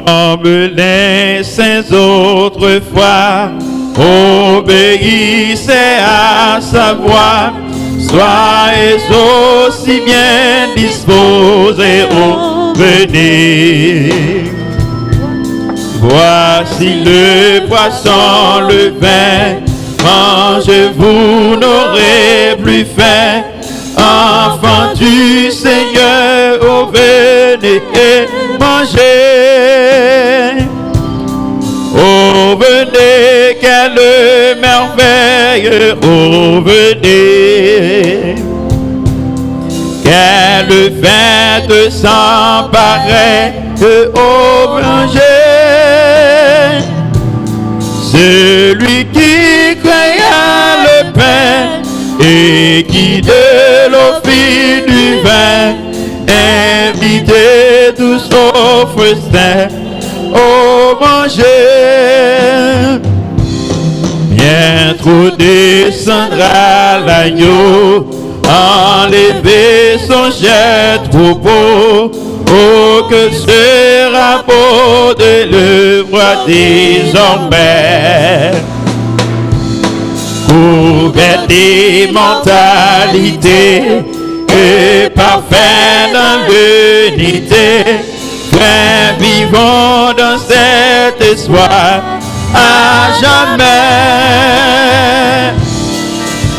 Comme les saints autrefois, obéissez à sa voix, soyez aussi bien disposés, ô venez. Voici le poisson, le vin, mangez, vous n'aurez plus faim. Enfants du Seigneur, oh venez et mangez. Oh venez, quelle merveille, oh venez. Quelle fête sans pareil, oh mangez. Celui qui créa le pain et qui de l'eau fit du vin, invitez tous au festin, oh mangez. Bientôt descendra l'agneau, enlever son jet troupeau. Oh, que sera beau de le voir désormais, couvert d'immortalité et parfait dans l'unité. Frères, vivons dans cet espoir à jamais.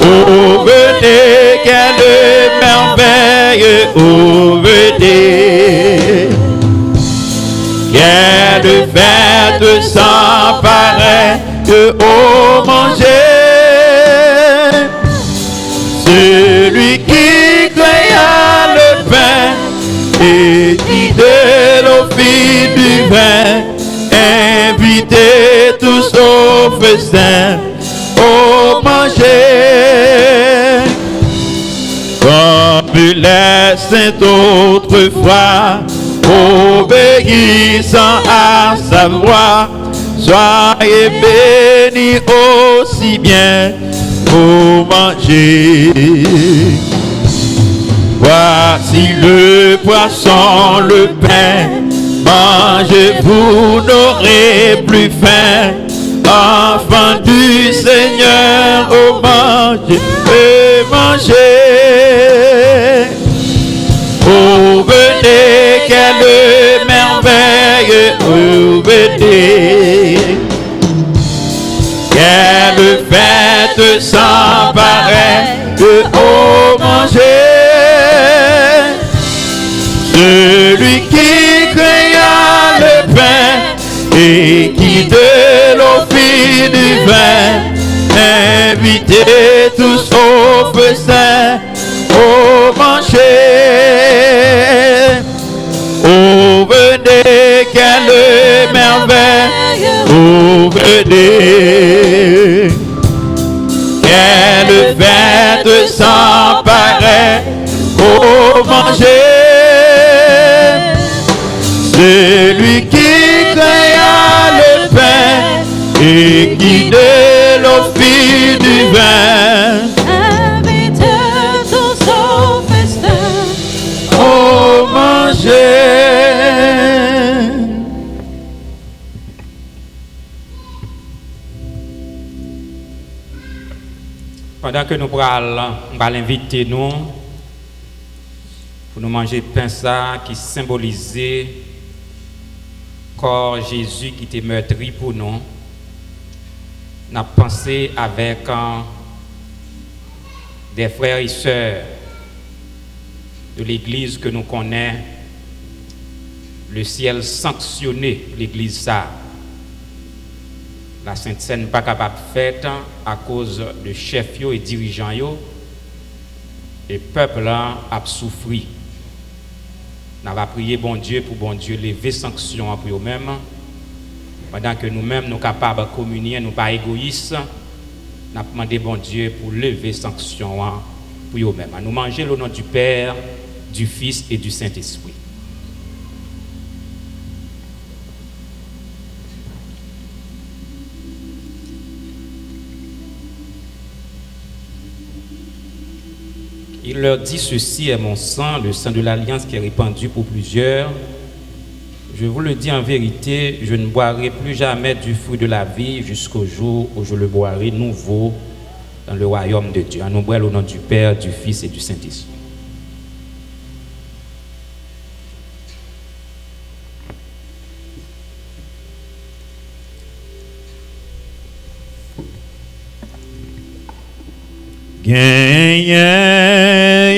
Oh, venez, quelle merveille, oh, venez. Quelle fête sans pareil, oh, mangez. Celui qui créa le pain et qui de l'eau fit du vin, invitez tous au festin, oh mangez. Comme les saints autrefois, obéissant à sa voix, soyez bénis aussi bien, oh mangez. Voici le poisson, le pain, mangez, vous n'aurez plus faim. Enfants du Seigneur, oh mangez et mangez. Oh venez, quelle merveille, oh venez. Quelle fête sans pareil, oh mangez. Celui qui créa le pain et qui de l'eau fit du vin, invitez tous au festin, oh mangez. Oh venez, quelle merveille, oh venez. Quelle fête sans pareil, oh mangez. Celui qui créa le pain et qui de l'eau fit du vin, invitez tous au festin, oh mangez. Pendant que nous allons inviter nous pour nous manger pain ça qui symbolisait corps Jésus qui était meurtri pour nous, nous avons pensé avec des frères et sœurs de l'église que nous connaissons, le ciel sanctionné l'église ça. La Sainte Seine n'est pas capable de faire à cause de chefs et dirigeants et le peuple a souffert. Nous avons prié bon Dieu pour bon Dieu lever sanction pour eux-mêmes. Pendant que nous-mêmes nous sommes capables de communier, nous ne sommes pas égoïstes, nous avons demandé bon Dieu pour lever sanction pour eux-mêmes. Nous mangeons au nom du Père, du Fils et du Saint-Esprit. Il leur dit, ceci est mon sang, le sang de l'alliance qui est répandu pour plusieurs. Je vous le dis en vérité, je ne boirai plus jamais du fruit de la vie jusqu'au jour où je le boirai nouveau dans le royaume de Dieu. À nous boire au nom du Père, du Fils et du Saint-Esprit. Gagnez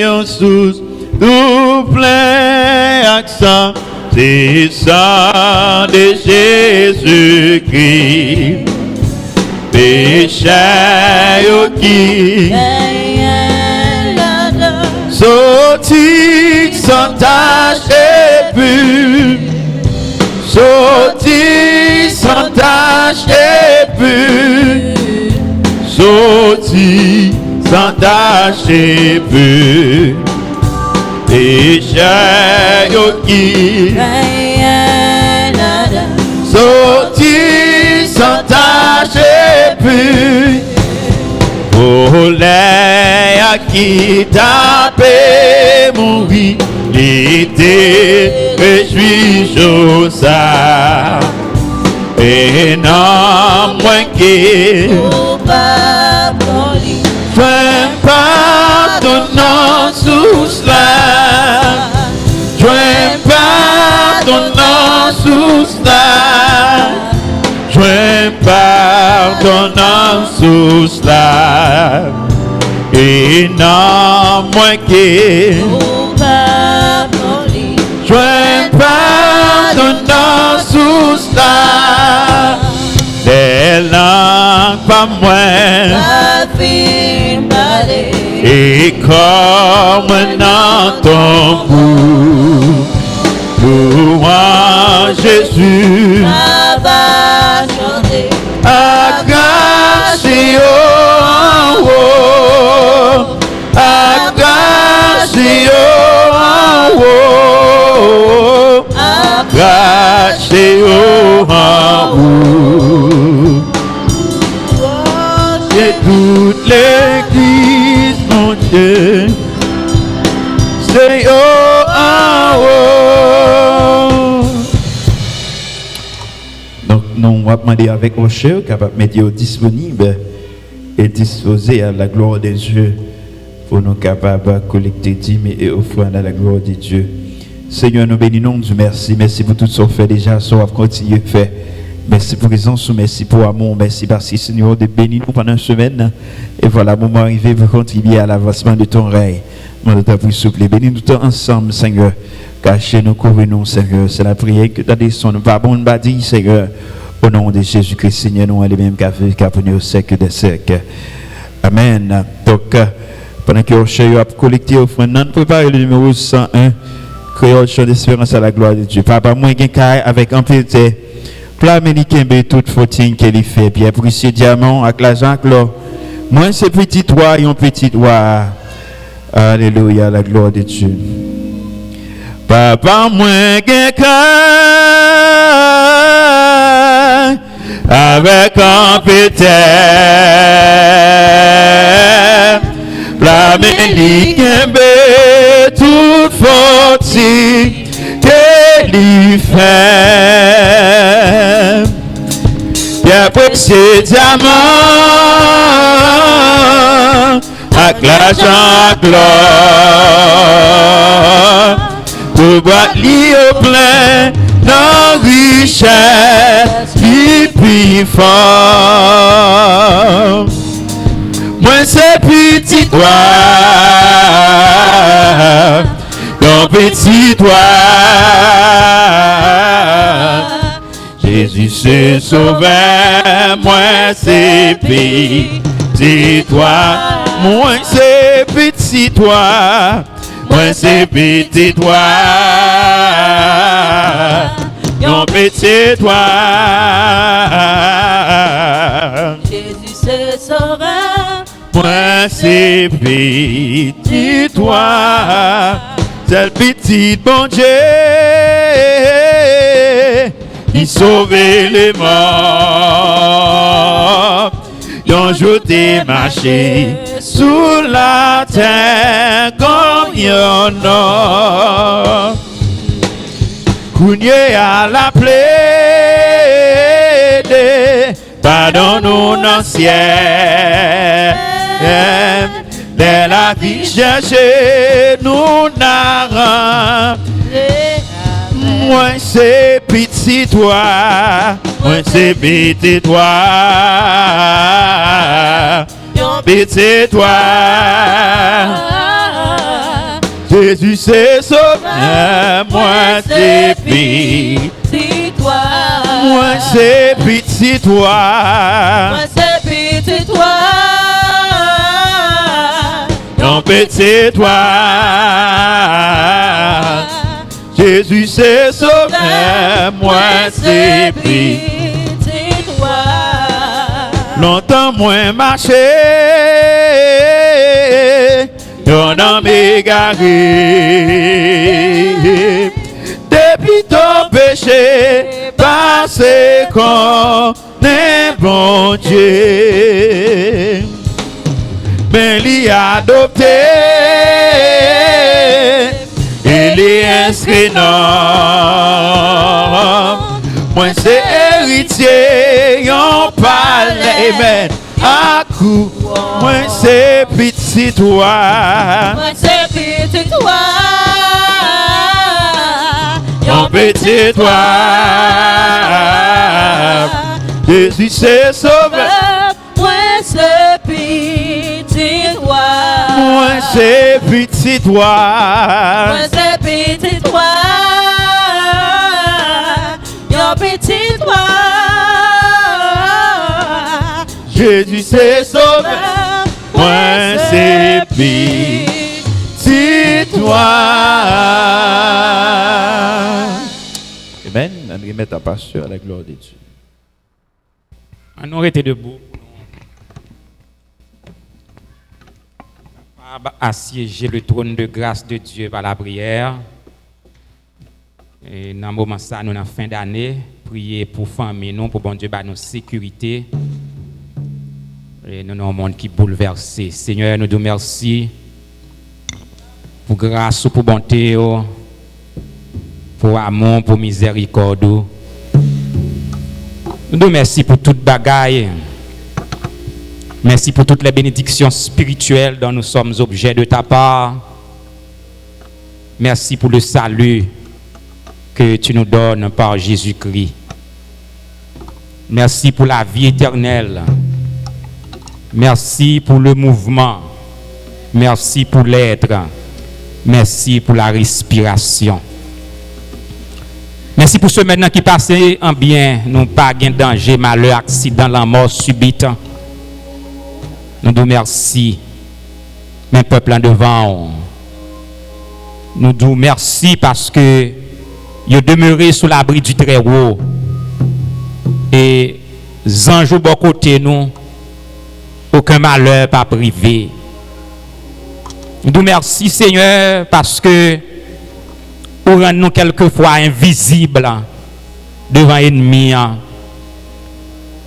yon sous tout plein accent, c'est ça de Jésus-Christ. Péché yo qui sorti sans tache et pur, sorti sans tache et pur, sorti sans tache et pur. Péché yo qui sorti sans tache et pur. Olé à qui tapé mourir, l'été réjouit Josa. Et non moins qu'il joint pardonnant sous cela, joint pardonnant sous cela, joint pardonnant sous cela. Et non moins qu'il joint pardonnant sous cela. Des langues pas moins et comme dans ton cou, louant Jésus, agacé en haut, agacé en haut, agacé en haut. Et toute l'église, mon Dieu, c'est en haut. Donc, nous va demander avec Rocher, capable de mettre disponible et disposé à la gloire de Dieu pour nous capables de collecter dîmes et offrandes à la gloire de Dieu. Seigneur, nous bénissons, Dieu merci. Merci pour tout ce qu'on fait déjà, ce qu'on va continuer de faire. Merci pour présence, merci pour amour, merci parce que Seigneur de bénir nous pendant une semaine. Et voilà, le moment arrivé pour contribuer à l'avancement de ton règne. Mon Dieu, pour souffler, bénis nous tous ensemble, Seigneur. Cachez-nous, couvrez-nous, Seigneur. C'est la prière que tu as descendu. Nous pas bon de dire, Seigneur. Au nom de Jésus-Christ, Seigneur, nous allons même qu'à venir au siècle des siècles. Amen. Donc, pendant que Rocher a collecté offrande, nous préparons le numéro 101, Créole Chant d'espérance à la gloire de Dieu. Papa, moi, j'ai un avec un pied. Plat américain, toute fautine qu'elle fait, pierre précieux diamant, avec l'argent, moi, c'est petit toit et un petit doigt. Alléluia, la gloire de Dieu. Papa, moi, quelqu'un avec un petit plat américain, toute fautine qu'elle fait. Pierre précieux diamant, avec l'argent gloire, pour boire li au plein, dans richesse, puis fort. Moi c'est petit doigt, ton petit doigt. Jésus se sauveur, moi c'est petit doigt, moi c'est petit doigt, moi c'est petit doigt, ton petit doigt. Jésus se sauveur, moi c'est petit doigt, c'est le petit bon Dieu qui sauve les morts. D'un jour t'es marché sous la terre comme y'en a. Cougné à la plaide, pardonne-nous dans le ciel. Dès la vie cherchée, nous n'arrêtons. Moi c'est petit toi, moi c'est petit toi, petit toi. Jésus c'est sauveur, moi c'est petit toi. Moi c'est petit toi. Moi c'est petit toi. Non petit toi. Jésus c'est sauveur, moi c'est petit toi. Longtemps moins marché, y'en a m'égaré. Depuis ton péché, passé qu'on est bon Dieu. Mais l'y a adopté, il est inscrit non. Moi c'est héritier, y'en parle, amen. À coup, moi c'est petit toi. Moi c'est petit toi. Mon petit toi. Jésus c'est sauveur. Moi c'est petit toi. Moi c'est petit toi. Moi c'est petit toi. Mon petit toi. Jésus c'est sauveur. Moi c'est petit toi. Amen. On remet à pasteur à la gloire de Dieu. On aurait été debout. Assiéger le trône de grâce de Dieu par la prière. Et dans le moment ça, nous en fin d'année, prier pour famille, nous, pour bon Dieu, bah, nos sécurité. Et nous avons un monde qui bouleversé. Seigneur, nous te remercions pour grâce, pour bonté, pour amour, pour miséricorde. Nous te remercions pour toute bagaille. Merci pour toutes les bénédictions spirituelles dont nous sommes objets de ta part. Merci pour le salut que tu nous donnes par Jésus-Christ. Merci pour la vie éternelle. Merci pour le mouvement. Merci pour l'être. Merci pour la respiration. Merci pour ce maintenant qui passe en bien. Nous pas de danger, malheur, accident, la mort subite. Nous nous remercions, mes peuples en devant. Nous nous remercions parce que vous demeurez sous l'abri du Très-Haut. Et anges au bon côté nous, aucun malheur pas privé. Nous nous remercions, Seigneur, parce que vous rendez-nous quelquefois invisibles devant l'ennemi.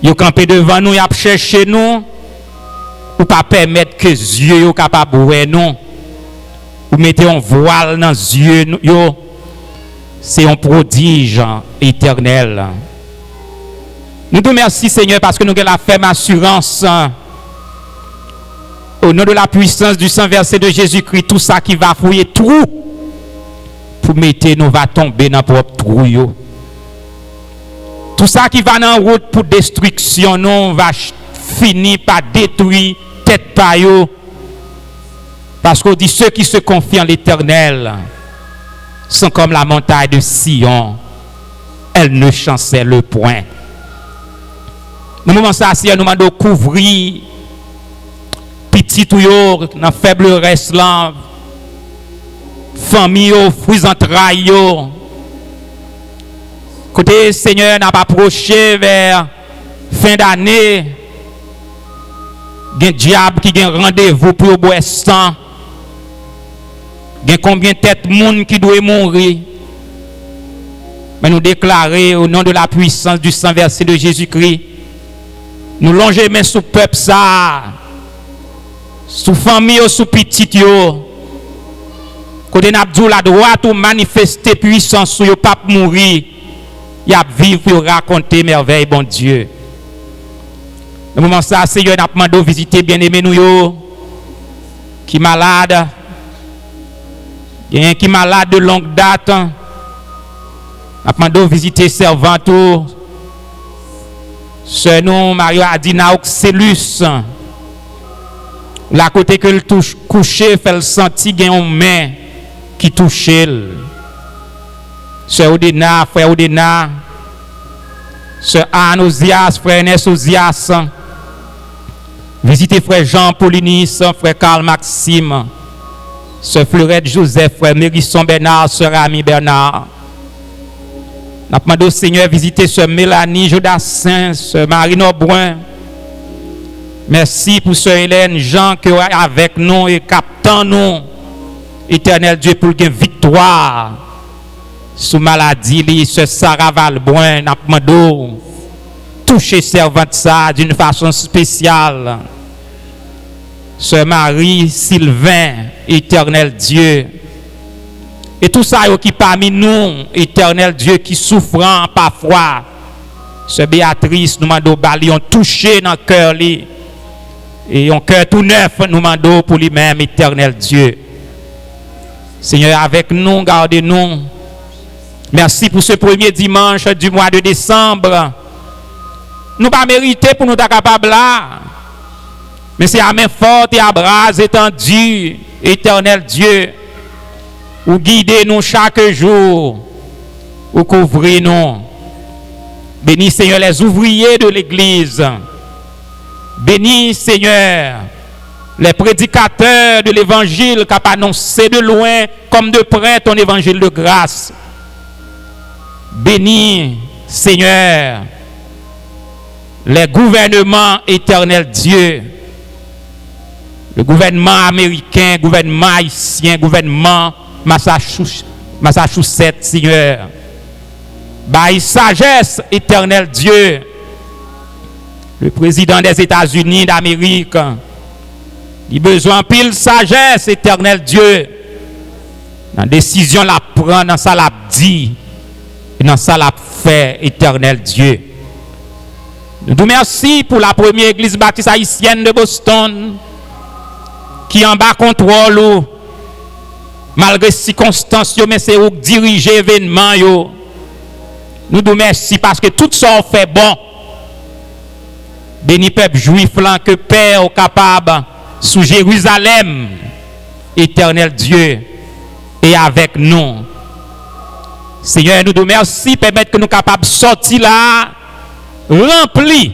Vous campez devant nous, vous cherchez nous. Ou pas permettre que les yeux soient capables de voir nous. Ou mettez un voile dans les yeux. C'est un prodige éternel. Nous te remercions, Seigneur, parce que nous avons la ferme assurance. Au nom de la puissance du sang versé de Jésus-Christ, tout ça qui va fouiller trou pour mettre nous va tomber dans propre trou. Tout ça qui va dans route pour destruction, nous va finir par détruire tête par eux. Parce qu'on dit ceux qui se confient en l'Éternel sont comme la montagne de Sion. Elle ne chancelle point. Nous moment ça, si nous demandons de couvrir petit ou yo, dans faible reste là, famille, fruits entrailles. Côté Seigneur n'a pas approché vers fin d'année. Il y a un diable qui a un rendez-vous pour boire sang. Il y a combien de têtes monde qui doit mourir. Mais nous déclarer au nom de la puissance du sang versé de Jésus-Christ. Nous longer main sous peuple ça. Sous famille, sous petit yo. Côté n'abdou la droite ou manifester puissance sur yo pas mourir. Y a vivre pour raconter merveille bon Dieu. Le moment ça, Seigneur, n'a pas demandé visiter bien-aimé nous yo qui malade. Il y a un qui malade de longue date. Nous visiter servante ce nom Mario Adina Oxelus. La côté que le touche couché fait le senti gain une main qui touche elle. Sœur Odena, frère Odena, sœur Anne Ozias, frère Ernest Ozias. Visitez frère Jean Paulinis, frère Karl Maxime, sœur Fleurette Joseph, frère Mérisson Bernard, sœur Ami Bernard. Nous demandons au Seigneur visiter sœur Mélanie Jodassin, sœur Marine Aubrun. Merci pour sœur Hélène Jean qui est avec nous et captant nous. Éternel Dieu pour une victoire sous maladie, sœur Sarah Valbrun. Nous demandons toucher servante ça d'une façon spéciale. Sœur Marie Sylvain, éternel Dieu. Et tout ça qui parmi nous, éternel Dieu, qui souffrant parfois. Sœur Béatrice, nous demandons balion toucher dans le cœur. Et un cœur tout neuf, nous demandons pour lui-même, éternel Dieu. Seigneur, avec nous, gardez-nous. Merci pour ce premier dimanche du mois de décembre. Nous pas mérité pour nous être capables là. Mais c'est à main forte et à bras étendus, éternel Dieu. Ou guidez nous chaque jour, ou couvrez nous. Bénis Seigneur les ouvriers de l'église. Bénis Seigneur les prédicateurs de l'évangile qui ont annoncé de loin comme de près ton évangile de grâce. Bénis Seigneur les gouvernements éternels Dieu. Le gouvernement américain, gouvernement haïtien, gouvernement Massachusetts, Seigneur. Baille sagesse, éternel Dieu. Le président des États-Unis d'Amérique. Il a besoin pile sagesse, éternel Dieu. Dans la décision la prend, dans ça la dit, et dans ça la fait, éternel Dieu. Nous vous remercions pour la première église baptiste haïtienne de Boston, qui en bas contrôle. Malgré circonstances, mais c'est où diriger l'événement. Nous vous remercions parce que tout ça fait bon. Béni peuple juif là que Père est capable sous Jérusalem, éternel Dieu, et avec nous. Seigneur, nous vous remercions, permettre que nous soyons capables de sortir là, remplis.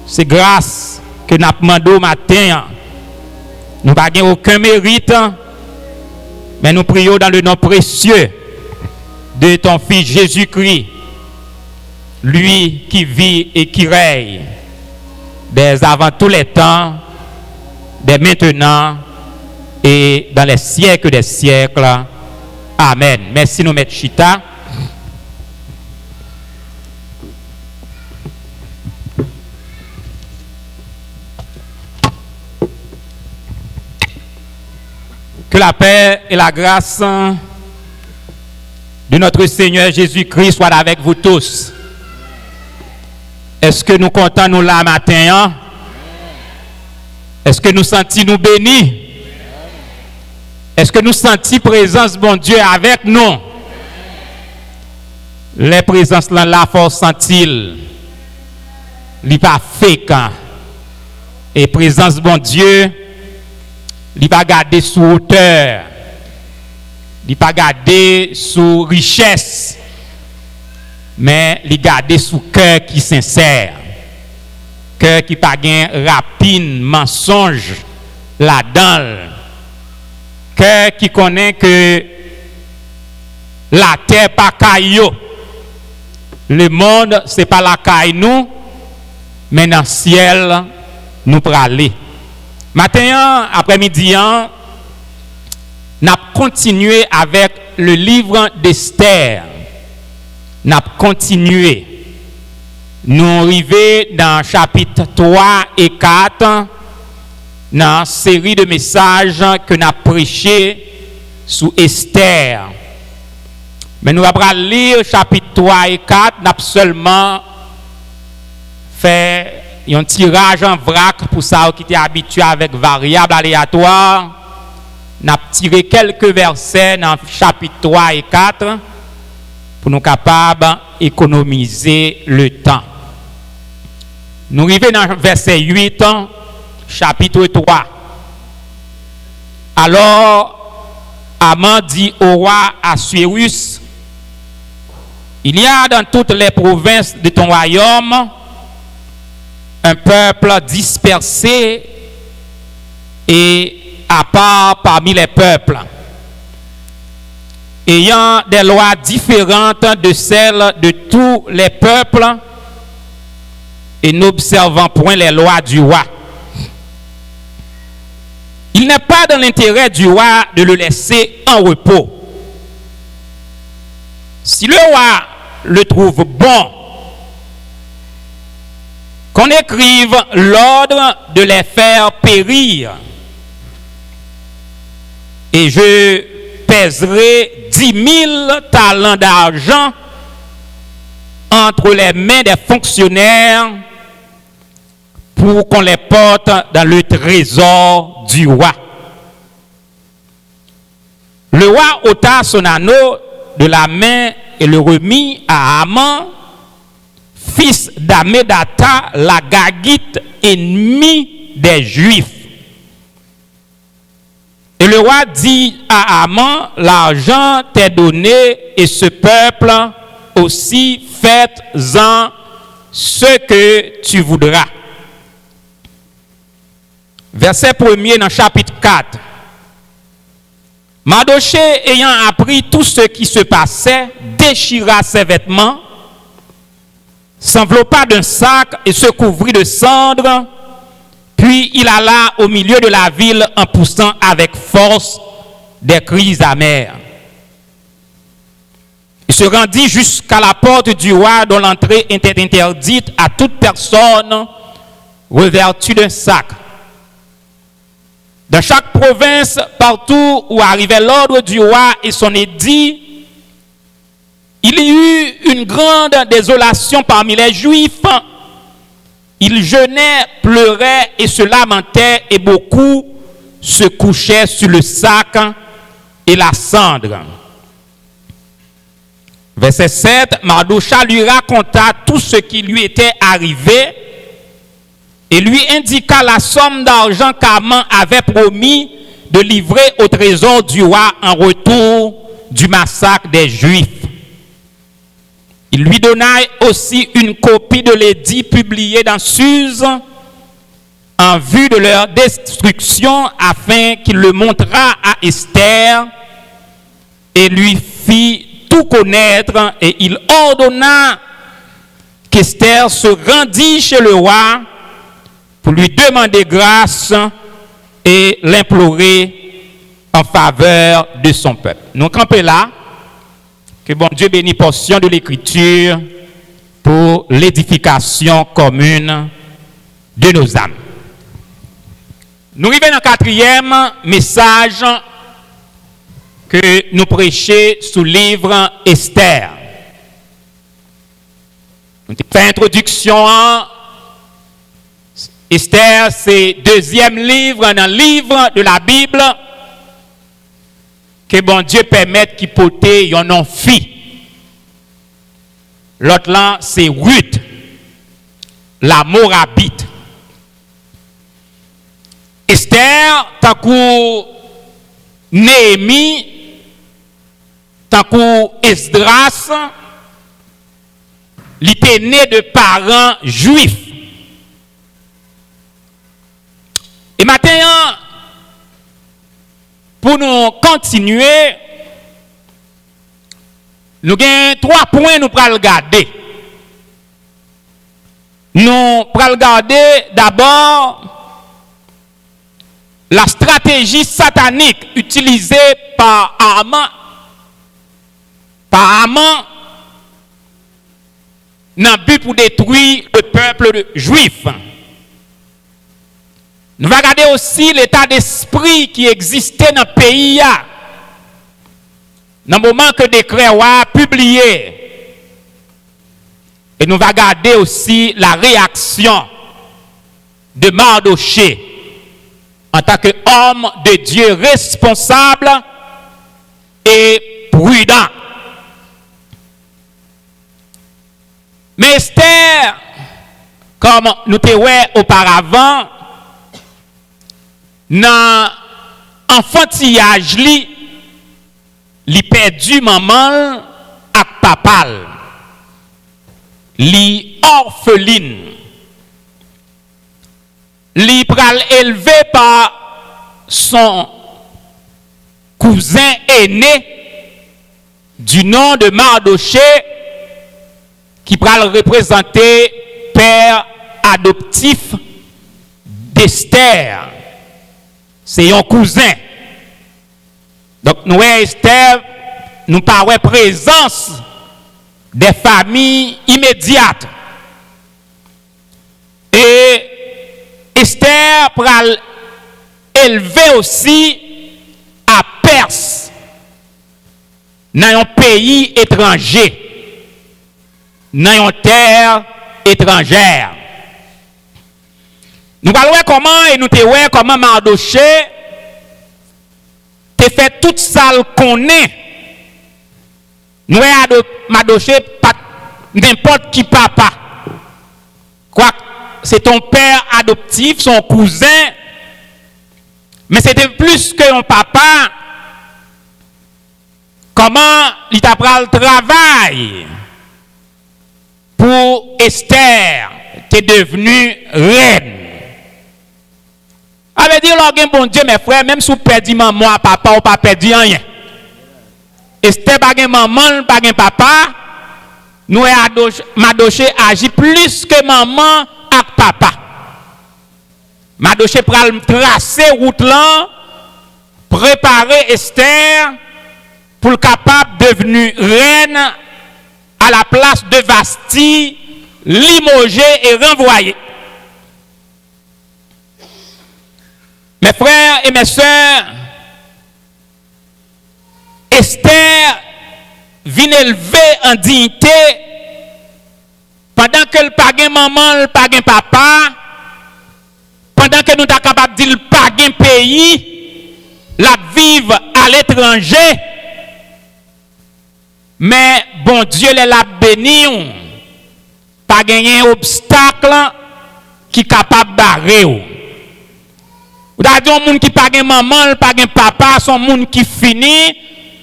C'est grâce que nous avons demandé au matin. Nous n'avons aucun mérite. Mais nous prions dans le nom précieux de ton Fils Jésus-Christ, lui qui vit et qui règne dès avant tous les temps, dès maintenant et dans les siècles des siècles. Amen. Merci nous mettre chita. Que la paix et la grâce de notre Seigneur Jésus-Christ soient avec vous tous. Est-ce que nous comptons nous là matin? Est-ce que nous sentons nous bénis? Est-ce que nous sentons présence bon Dieu avec nous? Les présences là la force sentit-il. Il pas fécant. Et présence bon Dieu, il pas garder sous hauteur. Il pas garder sous richesse. Mais il garder sous cœur qui sincère. Cœur qui pas gain rapide mensonge là-dedans. Cœur qui connaît que la terre pas caillou. Le monde c'est pas la caille nous, mais dans le ciel nous praler. Matin après-midi, nous avons continué avec le livre d'Esther. Nous avons continué. Nous arrivons dans chapitre 3 et 4 dans la série de messages que nous avons prêché sous Esther. Mais nous allons lire chapitre 3 et 4, nous avons seulement fait un tirage en vrac pour ça qui était habitué avec variables aléatoires. Nous avons tiré quelques versets dans chapitre 3 et 4 pour nous capables d'économiser le temps. Nous arrivons dans verset 8, chapitre 3. Alors, Haman dit au roi Assuérus, il y a dans toutes les provinces de ton royaume un peuple dispersé et à part parmi les peuples, ayant des lois différentes de celles de tous les peuples et n'observant point les lois du roi. Il n'est pas dans l'intérêt du roi de le laisser en repos. Si le roi le trouve bon, qu'on écrive l'ordre de les faire périr, et je pèserai 10 000 talents d'argent entre les mains des fonctionnaires pour qu'on les porte dans le trésor du roi. Le roi ôta son anneau de la main et le remit à Haman, fils d'Ammédatha, la Gagite, ennemi des Juifs. Et le roi dit à Haman, l'argent t'est donné et ce peuple aussi, faites-en ce que tu voudras. Verset 1er dans chapitre 4. Mardoché, ayant appris tout ce qui se passait, déchira ses vêtements, s'enveloppa d'un sac et se couvrit de cendres, puis il alla au milieu de la ville en poussant avec force des cris amers. Il se rendit jusqu'à la porte du roi dont l'entrée était interdite à toute personne revêtue d'un sac. Dans chaque province, partout où arrivait l'ordre du roi et son édit, il y eut une grande désolation parmi les Juifs. Ils jeûnaient, pleuraient et se lamentaient, et beaucoup se couchaient sur le sac et la cendre. Verset 7, Mardocha lui raconta tout ce qui lui était arrivé et lui indiqua la somme d'argent qu'Haman avait promis de livrer au trésor du roi en retour du massacre des Juifs. Il lui donna aussi une copie de l'édit publié dans Suse en vue de leur destruction afin qu'il le montrât à Esther et lui fit tout connaître, et il ordonna qu'Esther se rendît chez le roi pour lui demander grâce et l'implorer en faveur de son peuple. Nous campons là. Que bon Dieu bénisse portion de l'Écriture pour l'édification commune de nos âmes. Nous arrivons dans le 4e message que nous prêchons sous le livre Esther. Nous avons fait introduction à Esther, c'est le 2e livre dans le livre de la Bible que bon Dieu permette qu'il porte un nom fille. L'autre là, c'est Ruth, la Morabite. Esther, tant que Néhémie, tant que Esdras, il était né de parents juifs. Et maintenant, pour nous continuer, nous avons 3 points nous allons regarder. Nous allons regarder d'abord la stratégie satanique utilisée par Haman dans le but pour détruire le peuple juif. Nous allons regarder aussi l'état d'esprit qui existait dans le pays. Dans le moment que le décret a publié. Et nous allons regarder aussi la réaction de Mardoché en tant qu'homme de Dieu responsable et prudent. Mais Esther, comme nous te ouais auparavant, dans enfantillage li perdu maman ak papal. Li orpheline. Li pral élevé par son cousin aîné du nom de Mardoché qui pral représenter père adoptif d'Esther. C'est un cousin. Donc nous Esther, nous parlons présence des familles immédiates. Et Esther pral élevé aussi à Perse, dans un pays étranger, dans une terre étrangère. Nous allons voir comment, et nous te voir comment Mardoché te fait toute ça qu'on est. Nous Mardoché pas n'importe qui papa. Quoi, c'est ton père adoptif, son cousin, mais c'était plus que un papa. Comment il t'a pris le travail pour Esther, t'es devenue reine. Ça veut dire, bon Dieu, mes frères, même si vous perdez maman, papa, ou pas perdu rien. Esther, pas de maman, pas de papa. Nous, Mardoché agit plus que maman et papa. Mardoché pral tracer route là, préparer Esther pour capable devenir reine à la place de Vasti, limogé et renvoyé. Mes frères et mes sœurs, Esther vient élever en dignité pendant que le pas de maman, le pas de papa, pendant que nous sommes capables de dire le pas de pays, la vivre à l'étranger. Mais bon Dieu les l'a béni, pas gagner obstacle qui est capable de barrer. Vous avez dit un monde qui pas de maman, pas de papa, son monde qui finit,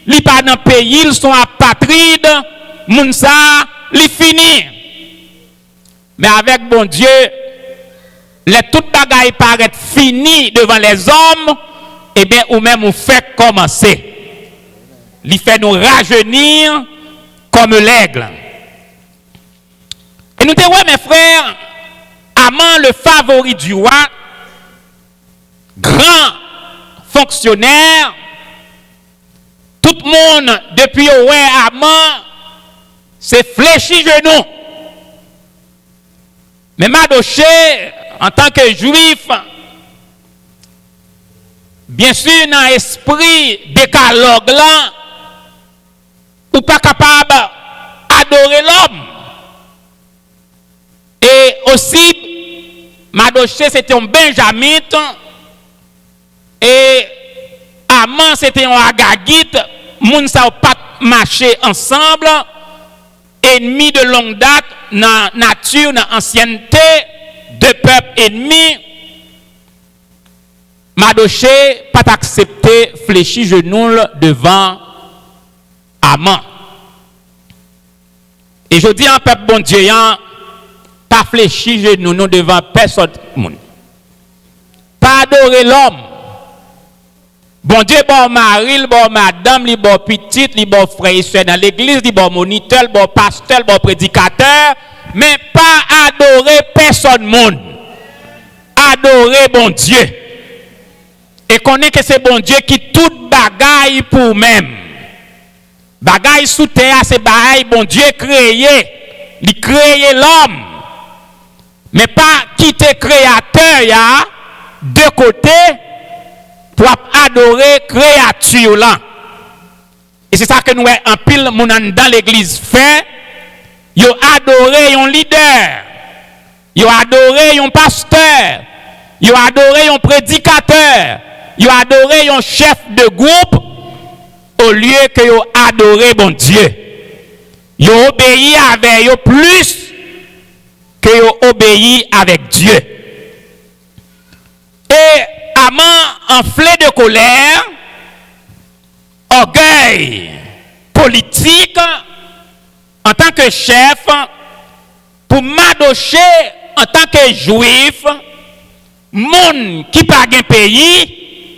li pas dans pays, ils sont apatrides, moun ça, li fini. Mais avec bon Dieu, les toutes bagailles paraissent finies devant les hommes, et bien ou même vous fait commencer. Il fait nous rajeunir comme l'aigle. Et nous te voyons, mes frères, Aman, le favori du roi, grand fonctionnaire, tout le monde, depuis Aman, c'est fléchi genou. Mais Mardoché, en tant que juif, bien sûr, dans l'esprit décalogue là, ou pas capable d'adorer l'homme. Et aussi, Mardoché c'était un benjamite, et Aman c'était un agagite, moun sa pas marché ensemble, ennemis de longue date, dans nature, dans ancienneté, deux peuples ennemis. Mardoché pas accepté fléchi genou devant Aman. Et je dis en peuple bon Dieu, pas fléchi genou devant personne. Pas adorer l'homme. Bon Dieu, bon mari, bon madame, bon petit, bon frère et soeur dans l'église, bon moniteur, bon pasteur, bon prédicateur, mais pas adorer personne monde. Adorer bon Dieu. Et connaît que c'est bon Dieu qui tout bagaille pour même. Bagaille sous terre, c'est bagaille bon Dieu créé. Il créé l'homme. Mais pas quitter créateur ya de côté pour adorer créature là. Et c'est ça que nous en pile moun dans l'église fait. Yo adoré un leader. Yo adoré un pasteur. Yo adoré un prédicateur. Yo adoré un chef de groupe au lieu que yo adoré bon Dieu. Yo obéi avec yo plus que vous obéissez avec Dieu. Et Aman enflé de colère, orgueil politique en tant que chef, pour m'adocher en tant que juif, monde qui pas un pays,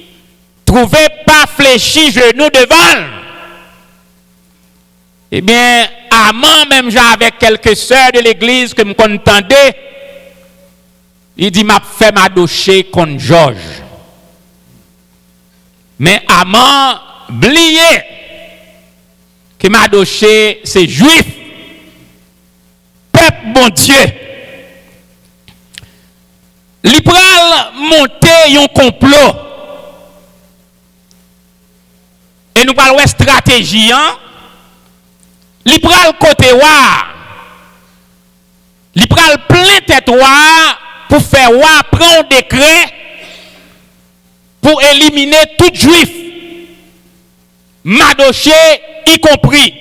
trouvez pas fléchi genou devant. Eh bien, Aman, même avec quelques sœurs de l'église que me contendais, il dit m'a fait m'adocher contre Georges. Mais Aman oublié que m'adocher c'est juif. Peuple bon Dieu. Li pral monter un complot. Et nous parlons stratégie hein. Li pral côté wa. Li pral plein tête wa pour faire wa prendre un décret pour éliminer tout juif. Madoché y compris.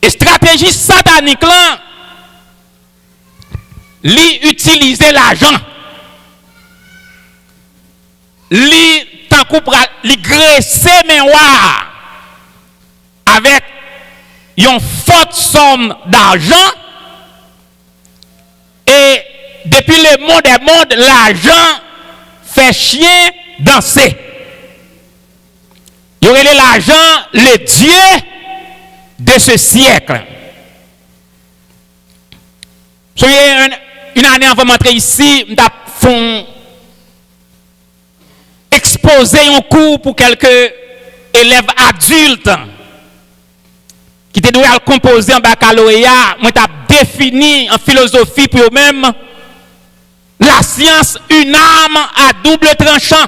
Et stratégie satanique là, li utiliser l'argent. Li tant li graisser mémoire avec une forte somme d'argent et depuis le monde des mondes l'argent fait chien danser. Il y aurait l'argent le Dieu de ce siècle. Soyez une année avant d'entrer ici, nous exposer un cours pour quelques élèves adultes qui te doivent composer en baccalauréat. Moi, j'ai défini en philosophie pour eux-mêmes la science, une arme à double tranchant.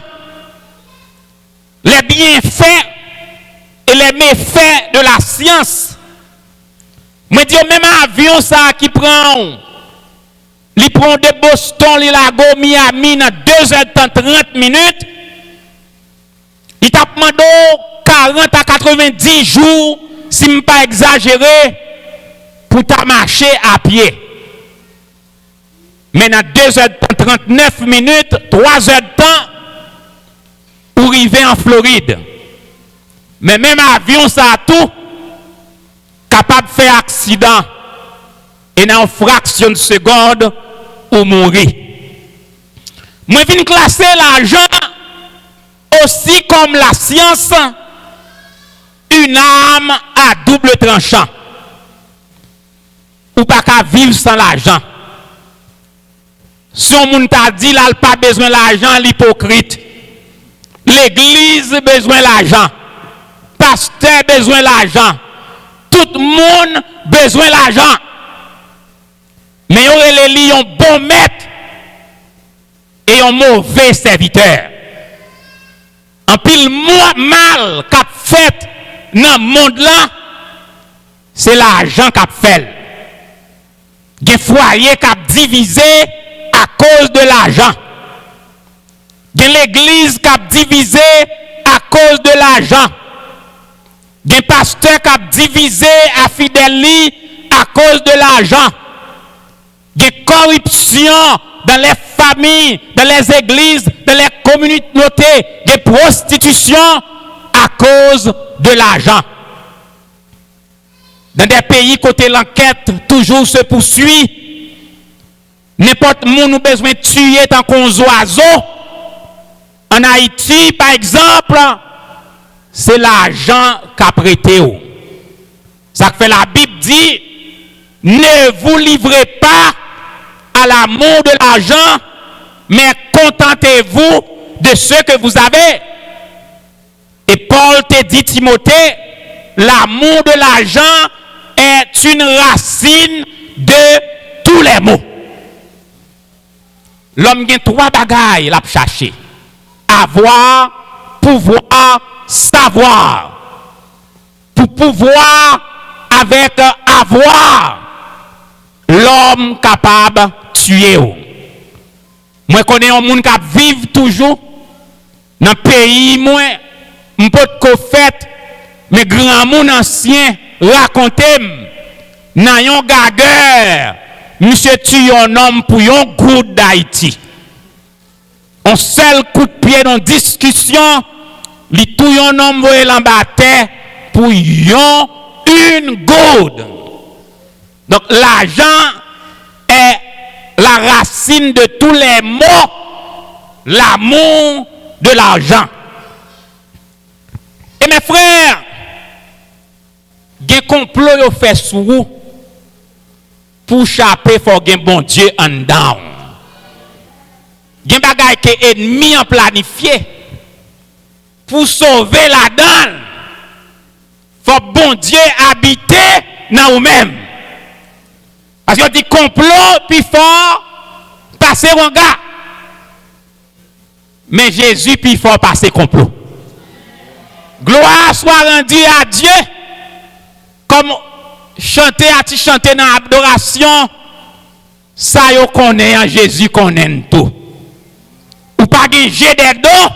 Les bienfaits et les méfaits de la science. Moi, dis même un avion ça qui prend. Il prend de Boston, Lilago, Miami dans 2h30 minutes. Il t'a demandé 40 à 90 jours, si je ne pas exagéré, pour ta marcher à pied. Mais dans 2h39 minutes, 3h de temps, pour arriver en Floride. Mais même avion, ça a tout, capable de faire accident. Et dans une fraction de seconde, ou mourir. Moi, je viens classer l'argent aussi comme la science, une arme à double tranchant. Ou pas qu'à vivre sans l'argent. Si on t'a dit là, il n'a pas besoin de l'argent, l'hypocrite. L'église a besoin de l'argent. Pasteur a besoin de l'argent. Tout le monde a besoin de l'argent. Mais il y aurait les un bon maître et un mauvais serviteur. En pile mal qu'a fait dans le monde là, c'est l'argent qu'a fait. Des foyers qu'a divisé à cause de l'argent. Des l'église qu'a divisé à cause de l'argent. Des pasteurs qu'a divisé à fidèles à cause de l'argent. Des corruption dans les familles, dans les églises, dans les communautés, des prostitution à cause de l'argent. Dans des pays côté l'enquête toujours se poursuit, n'importe qui nous besoin de tuer tant qu'on oiseau. En Haïti, par exemple, c'est l'argent qu'a prêté. Ça fait la Bible dit, ne vous livrez pas à l'amour de l'argent, mais contentez-vous de ce que vous avez. Et Paul te dit, Timothée, l'amour de l'argent est une racine de tous les maux. L'homme a trois bagailles à chercher. Avoir, pouvoir, savoir. Pour pouvoir avec avoir, l'homme capable de tuer. Moi, je connais un monde qui vit toujours dans le pays, moi, je peux te faire, mes grands monde anciens raconter nan yon gagueur, monsieur tue un homme pour yon goutte d'Haïti. Un seul coup de pied dans discussion, li tout yon homme voye l'embaté pour yon une goutte. Donc l'argent est la racine de tous les maux, l'amour de l'argent. Et mes frères, gen complot yo fait sous vous pour chaper faut gen bon Dieu en dedans. Gen bagay que ennemi en planifié pour sauver la donne. Faut bon Dieu habiter dans vous-même. Parce que dit complot puis fort passer un gars. Mais Jésus puis fort passer complot. Gloire soit rendue à Dieu. Comme chanter dans l'adoration, ça yo connaît en Jésus connaît tout. Ou pas gagner des dos,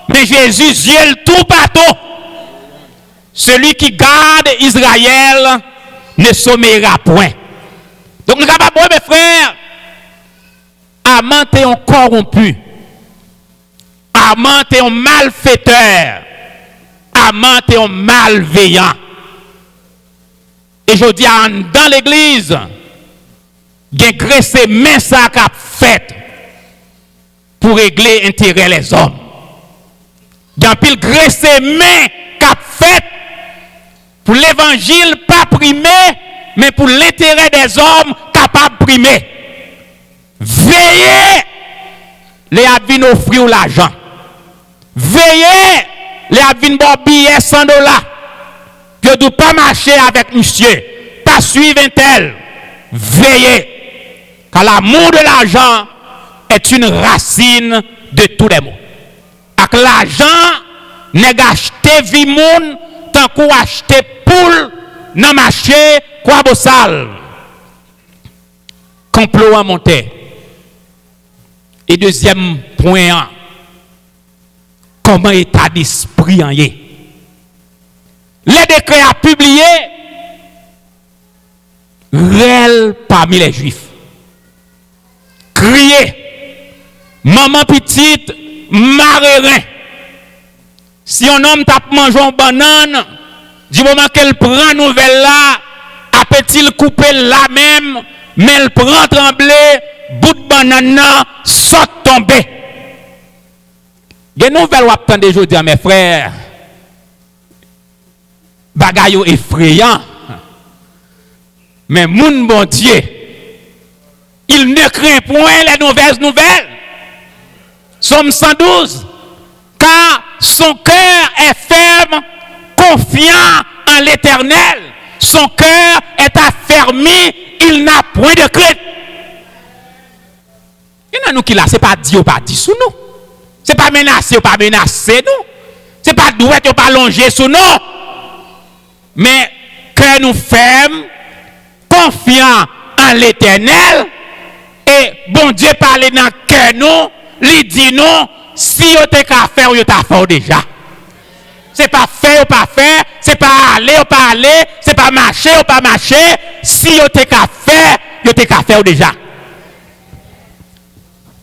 mais Jésus yel tout partout. Celui qui garde Israël ne sommeillera point. Donc nous sommes capables, mes frères, amant et un corrompu, amant et un malfaiteur, amant et un malveillant. Et je dis dans l'église, il y a graissé main ça qu'a fait pour régler intérêt les hommes. Il y a pile graissé main qu'a fait pour l'évangile pas primer, mais pour l'intérêt des hommes capable de primer. Veillez les avines offrir l'argent. Veillez les avines bon billet $100. Je ne dois pas marcher avec monsieur, pas suivre un tel. Veillez, car l'amour de l'argent est une racine de tous les maux. Avec l'argent, n'est acheté vie moun, tant qu'on acheté poule, n'a marché, quoi bossal. Complot à monter. Et deuxième point, comment état d'esprit en est. Les décrets à publier, réel parmi les juifs. Crier, maman petite, marérin. Si un homme tape manger une banane, du moment qu'elle prend nouvelle là, a-t-il couper là même, mais elle prend trembler, bout de banane saute tomber. Des nouvelles ou attendez aujourd'hui mes frères. Bagay effrayant. Mais mon bon Dieu, il ne craint point les mauvaises nouvelles. Somme 112. Car son cœur est ferme, confiant en l'Éternel. Son cœur est affermi, il n'a point de crainte. Il y a nous qui là, c'est pas dit ou pas dit sous nous. C'est pas menacé ou pas menacé nous. C'est pas doué ou pas longé sous nous. Mais que nous fermes, confiants en l'Éternel, et bon Dieu parle dans le cœur nous, lui dit nous, si vous avez qu'à faire, vous avez fait déjà. C'est pas faire ou pas faire, c'est pas aller ou pas aller, c'est pas marcher ou pas marcher, si vous avez qu'à faire, vous avez qu'à faire déjà.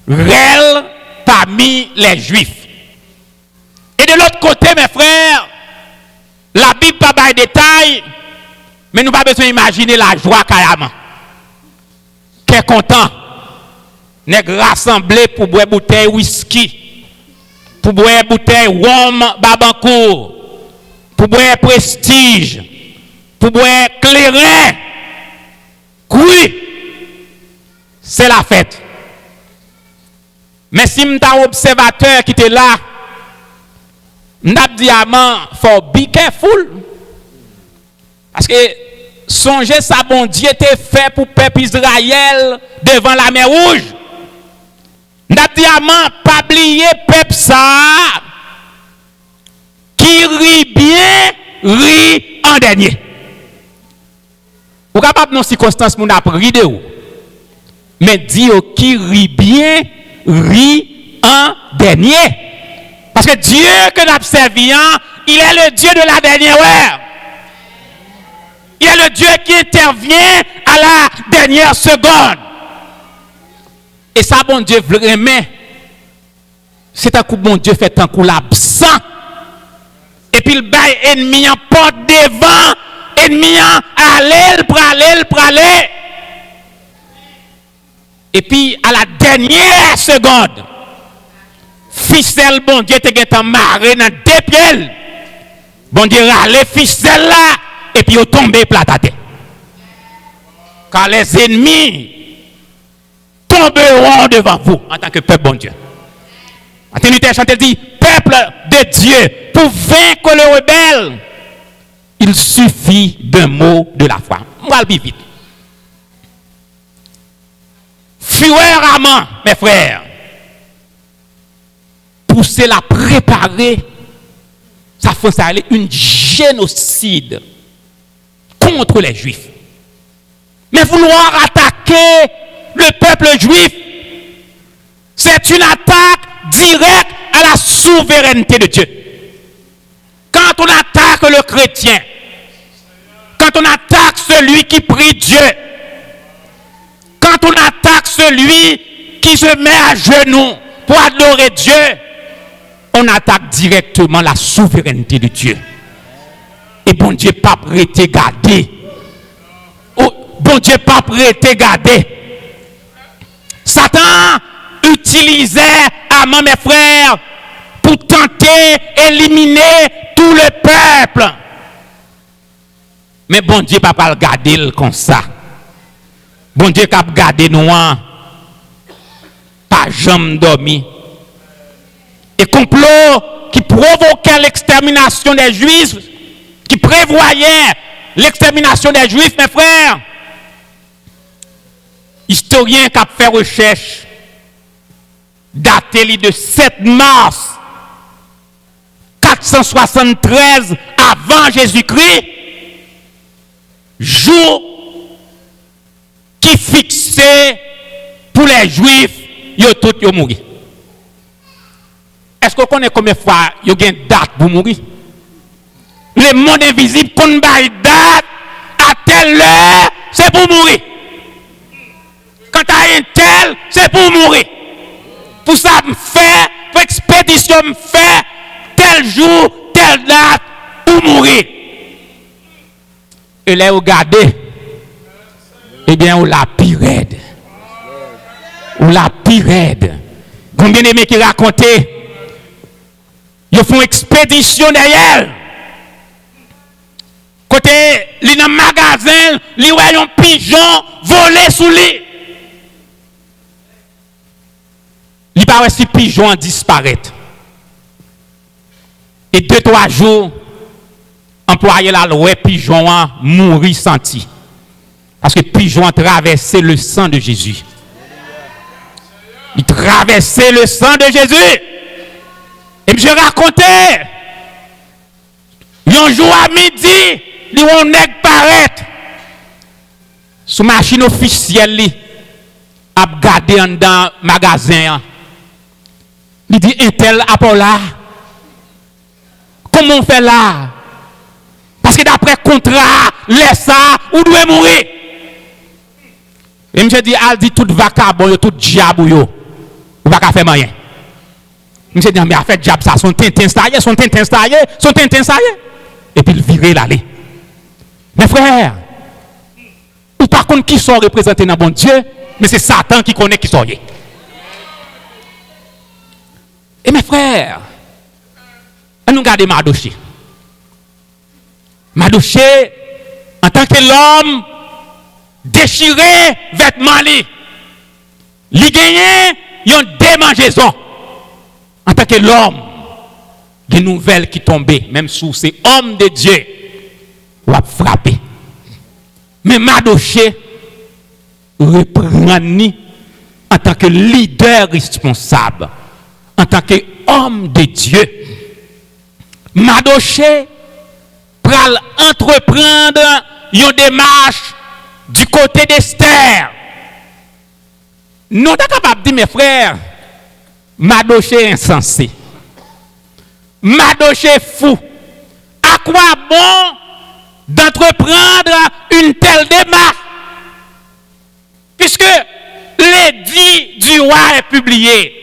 Réel parmi les Juifs. Et de l'autre côté, mes frères, la Bible n'a pas de détails, mais nous n'avons pas besoin d'imaginer la joie carrément. Qui est content, n'est rassemblé pour boire bouteille whisky, pour boire bouteille rhum babancourt, pour boire prestige, pour boire clairin. Oui, c'est la fête. Mais si m'ta observateur qui était là, m'ta diamant, faut be careful. Parce que songez ça, bon Dieu était fait pour peuple Israël devant la mer rouge. M'ta diamant, pas oublier peuple ça, qui rit bien, rit en dernier. Ou capable non circonstance mon appris de ou. Mais dit qui rit bien, rit en dernier. Parce que Dieu que nous observons, il est le Dieu de la dernière heure. Il est le Dieu qui intervient à la dernière seconde. Et ça, bon Dieu, vraiment, c'est un coup, bon Dieu, fait un coup l'absent. Et puis le bail ennemi en porte devant, ennemi en aller. Et puis à la dernière seconde, ficelle, bon Dieu, te marré dans deux pieds. Bon Dieu, râle ficelle là, et puis il tombe plat à terre. Car les ennemis tomberont devant vous en tant que peuple, bon Dieu. Attendez, chanter dit, peuple de Dieu, pour vaincre le rebelle, il suffit d'un mot de la foi. On va le vite. Fureur amant, mes frères, pousser la préparer, ça fait ça aller une génocide contre les Juifs. Mais vouloir attaquer le peuple juif, c'est une attaque directe à la souveraineté de Dieu. Quand on attaque le chrétien, quand on attaque celui qui prie Dieu, quand on attaque celui qui se met à genoux pour adorer Dieu, on attaque directement la souveraineté de Dieu. Et bon Dieu pas prêté garder. Oh, bon Dieu pas prêté garder. Satan utilisait Aman, mes frères, pour tenter d'éliminer tout le peuple. Mais bon Dieu pas le garder comme ça. Bon Dieu cap garder nous pas jamais dormi. Et complot qui provoquait l'extermination des Juifs, qui prévoyait l'extermination des Juifs, mes frères, historien qui a fait recherche, daté de 7 mars 473 avant Jésus-Christ, jour qui fixait pour les Juifs, ils ont tous mouru. Est-ce qu'on connaît combien de fois il y a une date pour mourir? Le monde invisible qu'on a une date à telle heure, c'est pour mourir. Quand tu as un tel, c'est pour mourir. Pour ça, me fait, pour expédition, me fait tel jour, telle date pour mourir. Et là, regardez, eh bien, on la pirède. On la pirède. Combien de mecs qui racontaient? Ils font expédition derrière. Côté, ils dans le magasin, ils voient un pigeon voler sous lui. Il paraît si pigeon disparaît. Et 2-3 jours, employé la loi pigeon a mouru senti. Parce que pigeon a traversé le sang de Jésus. Il traversait le sang de Jésus. Et je racontais, un jour à midi, il y a un nègre paraît sous machine officielle, a gardé dans le magasin. Il dit, un tel apport là. Comment on fait là? Parce que d'après contrat, laisse ça, ou doit mourir. Et je dis, elle dit tout vacabon, tout diable, ou va pas faire rien. Je dis, mais a fait diable ça, son tintin staillé. Et puis il virait l'aller. Mes frères, ou par contre qui sont représentés dans bon Dieu, mais c'est Satan qui connaît qui sont. Et mes frères, on nous garde Mardoché. Mardoché, en tant que l'homme, déchiré vêtements, il gagne une démangeaison. En tant que l'homme, des nouvelles qui tombaient, même sous ces hommes de Dieu, on va frapper. Mais Mardoché reprend en tant que leader responsable, en tant qu'homme de Dieu. Mardoché pral entreprendre une démarche du côté d'Esther. Nous sommes capables de dire, mes frères, Mardoché insensé. Mardoché fou. À quoi bon d'entreprendre une telle démarche. Puisque l'édit du roi est publié.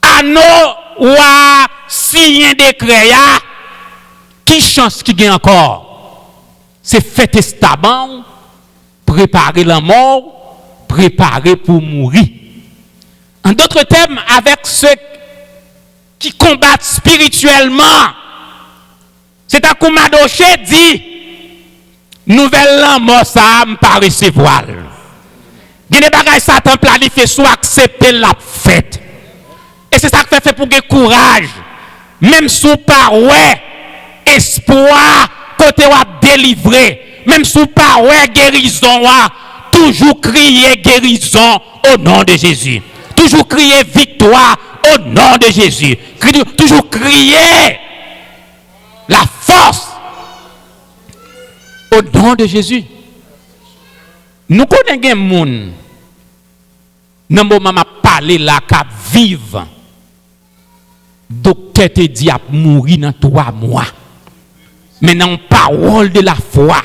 À nos rois, si un décret, qui chance qui gagne encore? C'est faire testament, préparer la mort, préparer pour mourir. En d'autres termes, avec ceux qui combattent spirituellement, c'est à Koumadoché dit, nouvelle mort, ça ne pas recevoir. Il y a des bagages Satan planifié, soit accepter la fête. Et c'est ça que fait pour gagner courage. Même sous par ouais, espoir, côté wa délivré. Même sous par ouais, guérison, toujours crier guérison au nom de Jésus. Toujours crier victoire au nom de Jésus. Toujours crier la force au nom de Jésus. Nous connaissons des gens, dans le moment où parler là, qui vivent, docteur te dit à mourir dans 3 mois. Mais dans la parole de la foi,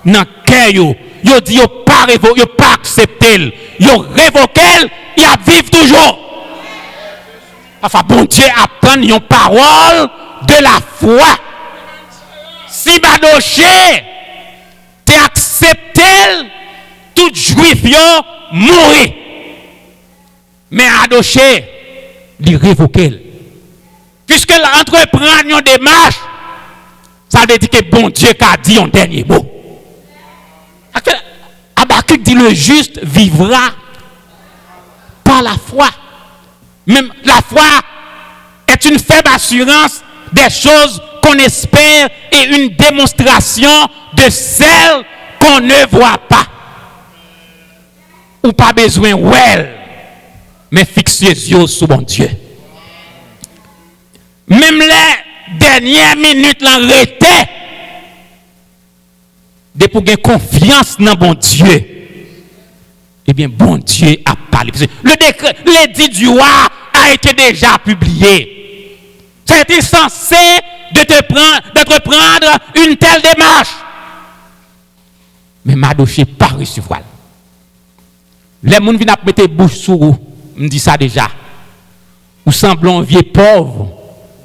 dans le cœur, yo dit yo pas accepter, yo révoquer, il a vivre toujours. Enfin, bon Dieu apprend une parole de la foi. Si Badoché te accepté, tout juif yo mourir. Mais Adoché, il révoquer. Puisque l'entreprend une démarche, ça veut dire que bon Dieu a dit un dernier mot. Habakkuk dit le juste vivra par la foi. Même la foi est une faible assurance des choses qu'on espère et une démonstration de celles qu'on ne voit pas. Ou pas besoin well, mais fixez les yeux sur mon Dieu. Même les dernières minutes l'arrêter de pour gagner confiance dans bon Dieu. Eh bien, bon Dieu a parlé. Le décret, l'édit du roi a été déjà publié. C'était censé d'entreprendre une telle démarche. Mais Madoché pas recevoir. Les gens viennent mettre bouche sur vous. Me dit ça déjà. Ou semblons vieux pauvre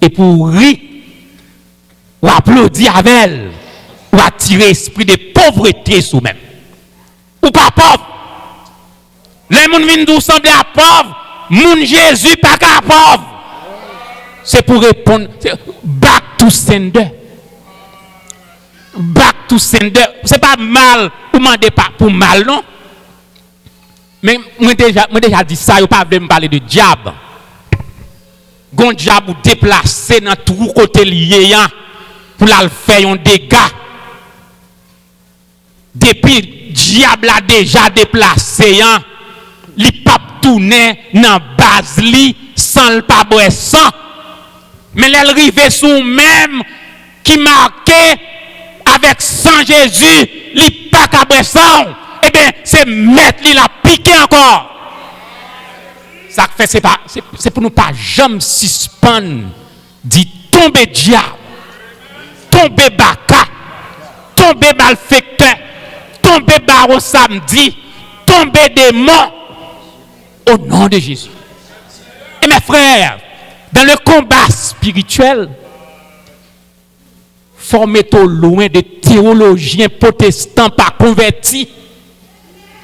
et pour rire ou applaudir avec elle ou attirer esprit de pauvreté sous même. Ou pas pauvre. Les gens viennent nous sembler à pauvre. Moun Jésus pas qu'à pauvre. C'est pour répondre back to sender. Back to sender. C'est pas mal ou demander pas pour mal non. Mais moi déjà dit ça, yo pas veut me parler de diable. Gon diable déplacé dans tout côté lié pour la faire un dégât. Depuis diable a déjà déplacé li pas tourner dans base li sans le pas boire sang. Mais l'arrivée sous même qui marqué avec sang Jésus, li pas ka boire sang. Eh bien, c'est mettre li la piquer encore. Ça fait c'est pour nous pas jamais suspendre dit tomber diable, tomber baka, tomber malfecteur, tomber baron samedi, tomber démon au nom de Jésus. Et mes frères, dans le combat spirituel, formez-vous loin de théologiens protestants pas convertis.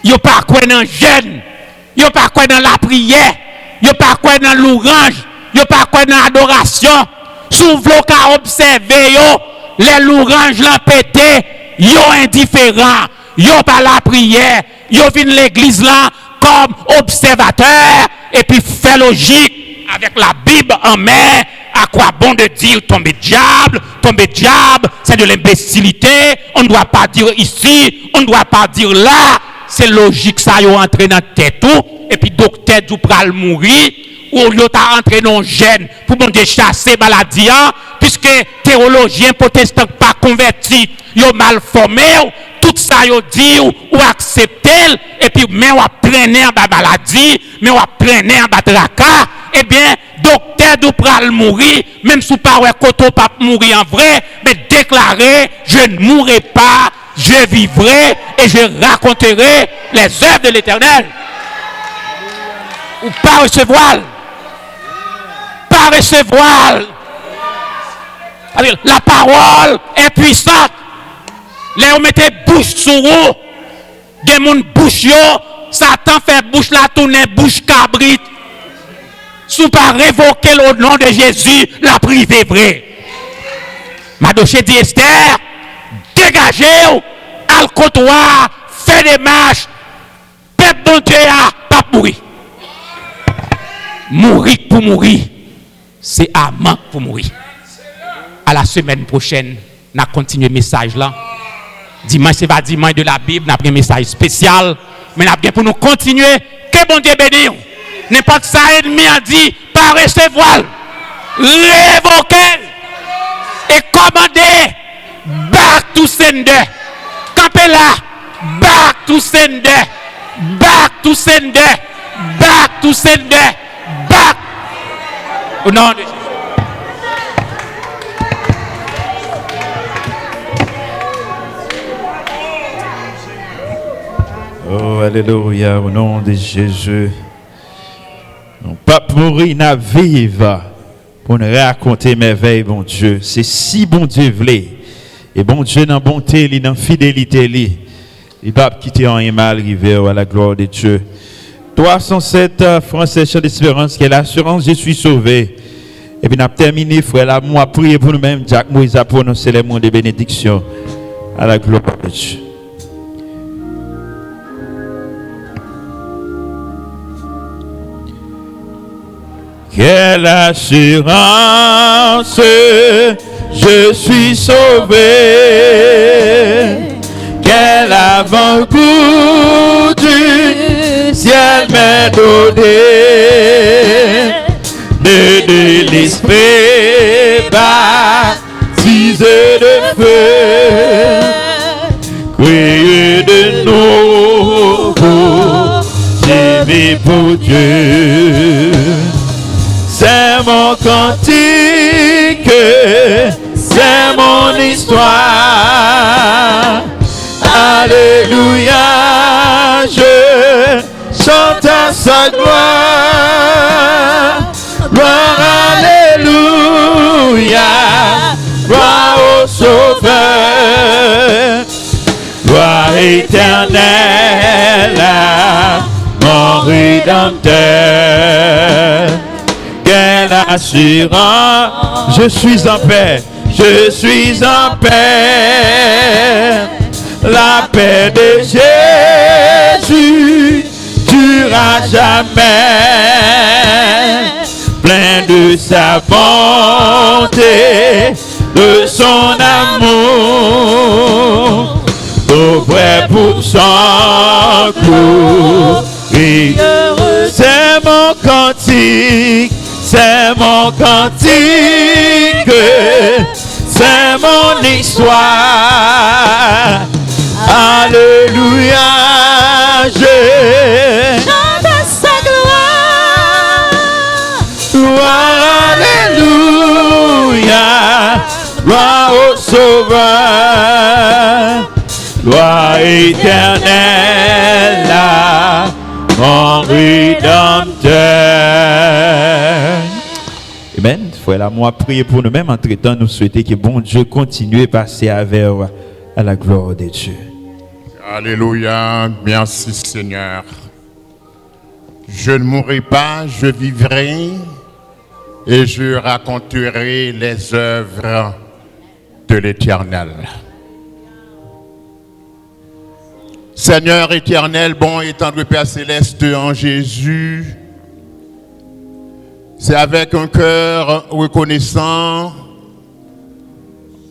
Yo pas quoi dans jeûne, yo pas quoi dans la prière, yo pas quoi dans l'orange, yo pas quoi dans l'adoration. Souvent qu'à observer yo, les louanges l'ont pété, yo indifférent, yo pas la prière, yo vinn l'église là comme observateur et puis fait logique avec la Bible en main. À quoi bon de dire tomber diable, c'est de l'imbécilité, on ne doit pas dire ici, on ne doit pas dire là. C'est logique, ça y est entré dans la tête tout, et puis docteur du pral mourir, ou l'autre a entré dans le gène pour bon chasser maladie, puisque théologiens protestants pas convertis, ils ont mal formé, tout ça y dit ou accepter, et puis mais on a prendre en maladie, mais on a prendre en batraka, eh bien, docteur du pral mourir, même si pas ouais koto pas mourir en vrai, mais dès que déclarer, je ne mourrai pas, je vivrai et je raconterai les œuvres de l'Éternel. Ou pas recevoir. Pas recevoir. La parole est puissante. Là, on mettait bouche sur vous. Des moun bouche yo, Satan fait bouche la tourner bouche cabrit. Sous pas révoquer le nom de Jésus, la privé vrai. Madoché dit Esther, dégagez-vous, al comptoir, fait des marches, peuple bon Dieu a pas mourir. Mourir pour mourir, c'est amant pour mourir. À la semaine prochaine, on a continué le message là. Dimanche, c'est pas dimanche de la Bible, on a pris un message spécial, mais on a bien pour nous continuer. Que bon Dieu bénisse. N'importe ça, ennemi a dit, pas recevoir, révoquer et commander, back to sender. Campez là, back to sender, back to sender, back to sender, back. Au nom de Jésus. Oh, alléluia, au nom de Jésus. Non pas mourir, n'a vivre pour nous raconter merveilles, bon Dieu. C'est si bon Dieu voulait. Et bon Dieu, dans bonté, dans fidélité, il ne va pas quitter en mal arrivé à la gloire de Dieu. 307 Français chant d'espérance, qui est l'assurance, je suis sauvé. Et puis, nous avons terminé, frère, là, moi, prier pour nous-mêmes. Jacques Moïse a prononcé les mots de bénédiction à la gloire de Dieu. Quelle assurance, je suis sauvé. Quel avant-goût du ciel m'est donné. De l'esprit baptisé de feu. Créé de nouveau, j'ai vis pour Dieu. C'est mon cantique, c'est mon histoire. Alléluia, je chante à sa gloire. Gloire, alléluia, gloire au Sauveur. Gloire éternelle à mon Rédempteur. Quelle assurance, je suis en paix, je suis en paix. La paix de Jésus durera jamais. Plein de sa bonté, de son amour, au vrai pour son cou. C'est mon cantique. C'est mon cantique, c'est mon histoire. Alléluia, je chante sa gloire. Gloire, alléluia, gloire au Sauveur. Gloire éternelle à mon Rédempteur. Amen. Frère, là, moi, prier pour nous-mêmes. Entre-temps, nous souhaitons que bon Dieu continue à passer avec à la gloire de Dieu. Alléluia. Merci Seigneur. Je ne mourrai pas, je vivrai et je raconterai les œuvres de l'Éternel. Seigneur éternel, bon et tendre Père céleste en Jésus, c'est avec un cœur reconnaissant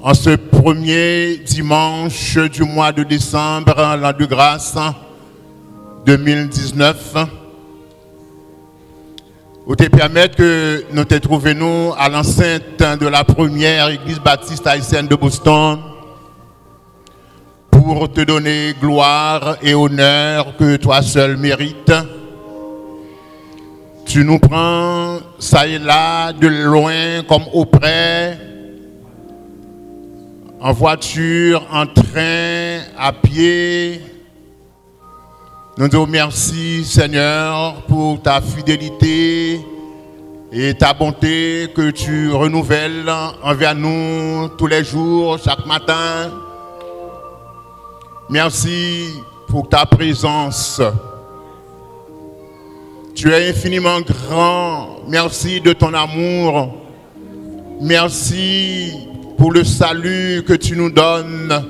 en ce premier dimanche du mois de décembre, l'an de grâce 2019, où te permettre que nous te trouvions à l'enceinte de la première église baptiste haïtienne de Boston pour te donner gloire et honneur que toi seul mérites. Tu nous prends ça et là, de loin comme auprès, en voiture, en train, à pied. Nous disons merci, Seigneur, pour ta fidélité et ta bonté que tu renouvelles envers nous tous les jours, chaque matin. Merci pour ta présence. Tu es infiniment grand. Merci de ton amour. Merci pour le salut que tu nous donnes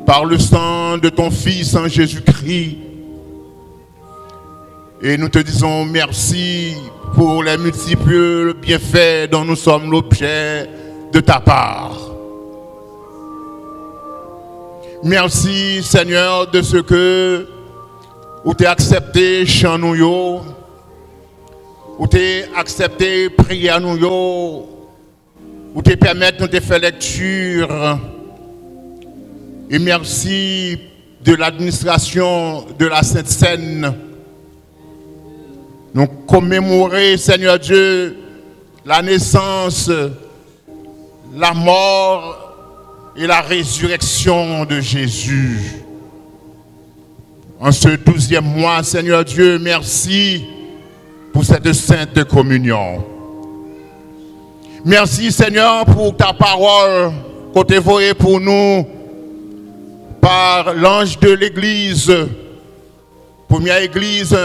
par le sang de ton Fils en Jésus-Christ. Et nous te disons merci pour les multiples bienfaits dont nous sommes l'objet de ta part. Merci Seigneur de ce que où tu as accepté chant nous yo, où tu as accepté prier nous yo, où tu permets de nous faire lecture. Et merci de l'administration de la Sainte Seine. Nous commémorer, Seigneur Dieu, la naissance, la mort et la résurrection de Jésus. En ce 12e mois, Seigneur Dieu, merci pour cette sainte communion. Merci, Seigneur, pour ta parole qu'on t'a envoyée pour nous par l'ange de l'Église, première Église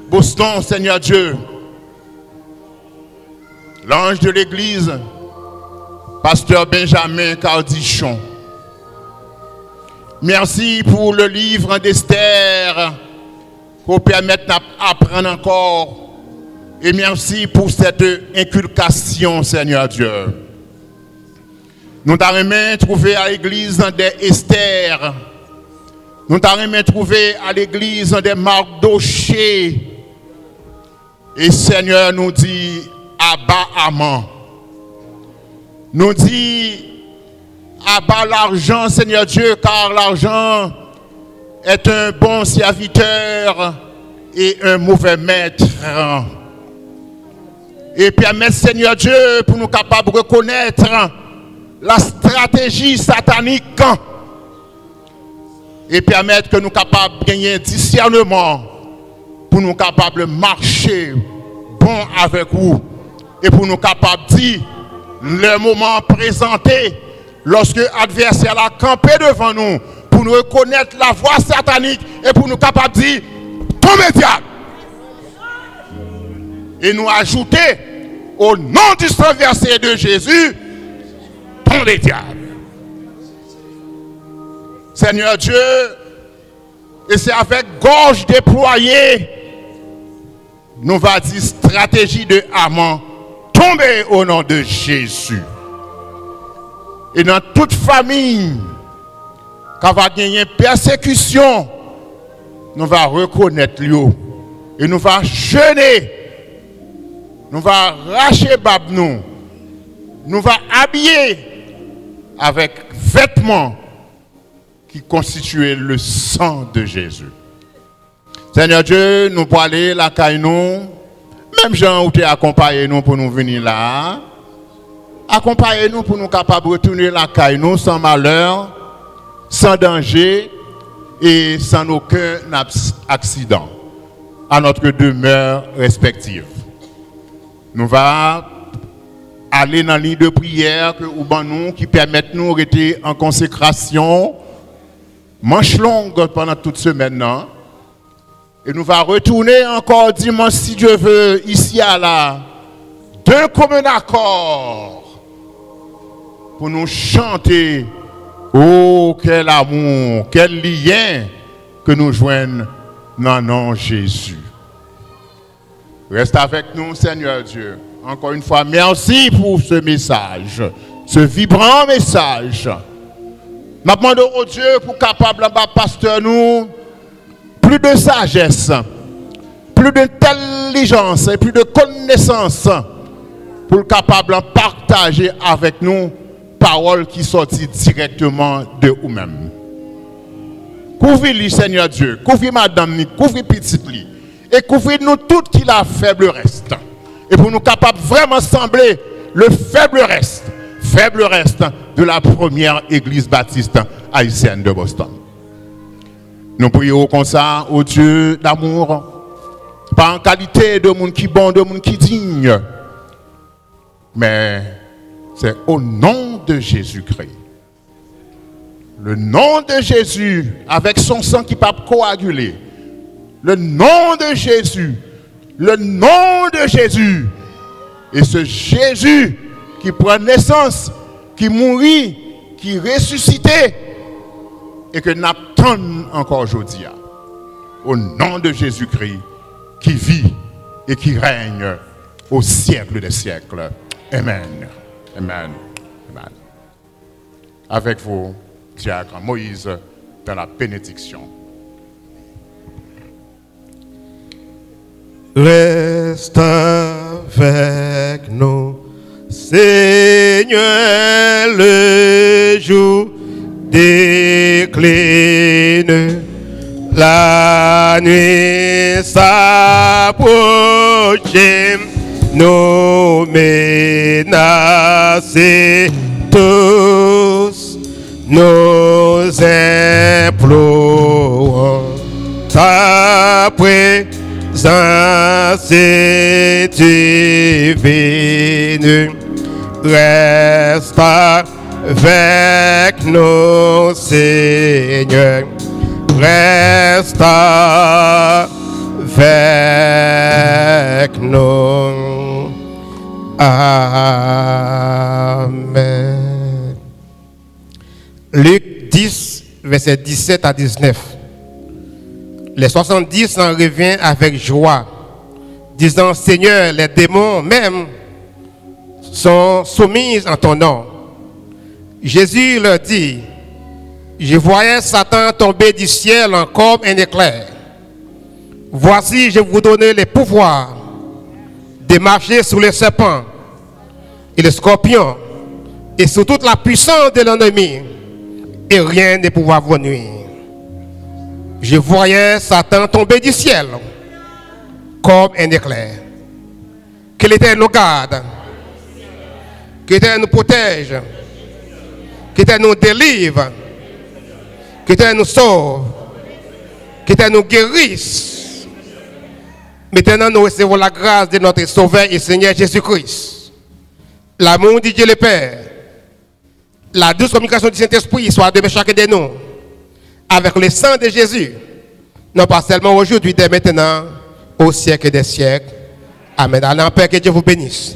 Boston, Seigneur Dieu. L'ange de l'Église, Pasteur Benjamin Cardichon. Merci pour le livre d'Esther qu'on permet d'apprendre encore. Et merci pour cette inculcation, Seigneur Dieu. Nous t'avons trouvé à l'église d'Esther. Nous t'avons trouvé à l'église de Mardoché. Et Seigneur nous dit, abat Aman. Nous dit, abat l'argent, Seigneur Dieu, car l'argent est un bon serviteur et un mauvais maître. Et permettre, Seigneur Dieu, pour nous capables de reconnaître la stratégie satanique et permettre que nous capables de gagner un discernement pour nous capables de marcher bon avec vous et pour nous capables de dire le moment présenté lorsque l'adversaire a campé devant nous pour nous reconnaître la voix satanique et pour nous capables de dire tombez diable et nous ajouter au nom du saint verset de Jésus tombez diable. Seigneur Dieu, et c'est avec gorge déployée, nous va dire stratégie de Aman, tomber au nom de Jésus. Et dans toute famille, quand va gagner persécution, nous va reconnaître lui. Et nous va jeûner, nous va racher bab nous va habiller avec vêtements qui constituait le sang de Jésus. Seigneur Dieu, nous pour aller la caille nous, même Jean où tu accompagné nous pour nous venir là, accompagnez-nous pour nous capables de retourner la caille nous sans malheur, sans danger et sans aucun accident à notre demeure respective. Nous va aller dans la ligne de prière que nous qui permettent nous de rester en consécration manche longue pendant toute semaine. Et nous va retourner encore dimanche si Dieu veut ici à là d'un commun accord pour nous chanter oh quel amour, quel lien que nous joignons dans le nom de Jésus. Reste avec nous Seigneur Dieu. Encore une fois merci pour ce message, ce vibrant message. Nous demandons au Dieu pour capable pasteur nous plus de sagesse, plus d'intelligence et plus de connaissance pour capable partager avec nous paroles qui sortent directement de vous-même. Couvrez-lui Seigneur Dieu, couvrez madame, couvrez petite li et couvrez-nous toutes qui la faible reste. Et pour nous capables vraiment sembler le faible reste, faible reste de la première église baptiste haïtienne de Boston. Nous prions comme ça au Dieu d'amour, pas en qualité de monde qui bon, de monde qui digne, mais c'est au nom de Jésus-Christ. Le nom de Jésus, avec son sang qui peut coaguler. Le nom de Jésus. Le nom de Jésus. Et ce Jésus qui prend naissance, qui mourit, qui ressuscité, et que nous attendons encore aujourd'hui. Au nom de Jésus-Christ, qui vit et qui règne au siècle des siècles. Amen. Amen. Amen. Avec vous, diacre Moïse, dans la bénédiction. Reste avec nous, Seigneur, le jour décline, la nuit s'approche, nous menacer tous, nous implorons ta présence divine. Reste avec nous, Seigneur. Reste avec nous. Amen. Luc 10, verset 17 à 19. Les 70 en reviennent avec joie, disant, Seigneur, les démons même sont soumis en ton nom. Jésus leur dit, je voyais Satan tomber du ciel comme un éclair. Voici, je vous donne les pouvoirs de marcher sur les serpents et les scorpions et sur toute la puissance de l'ennemi, et rien ne pourra vous nuire. Je voyais Satan tomber du ciel comme un éclair. Que l'Éternel nous garde, que l'Éternel nous protège, que l'Éternel nous délivre, que l'Éternel nous sauve, que l'Éternel nous guérisse. Maintenant, nous recevons la grâce de notre Sauveur et Seigneur Jésus-Christ. L'amour de Dieu le Père, la douce communication du Saint-Esprit soit de chacun de nous, avec le sang de Jésus, non pas seulement aujourd'hui, dès maintenant, au siècle des siècles. Amen. Allez en paix, que Dieu vous bénisse.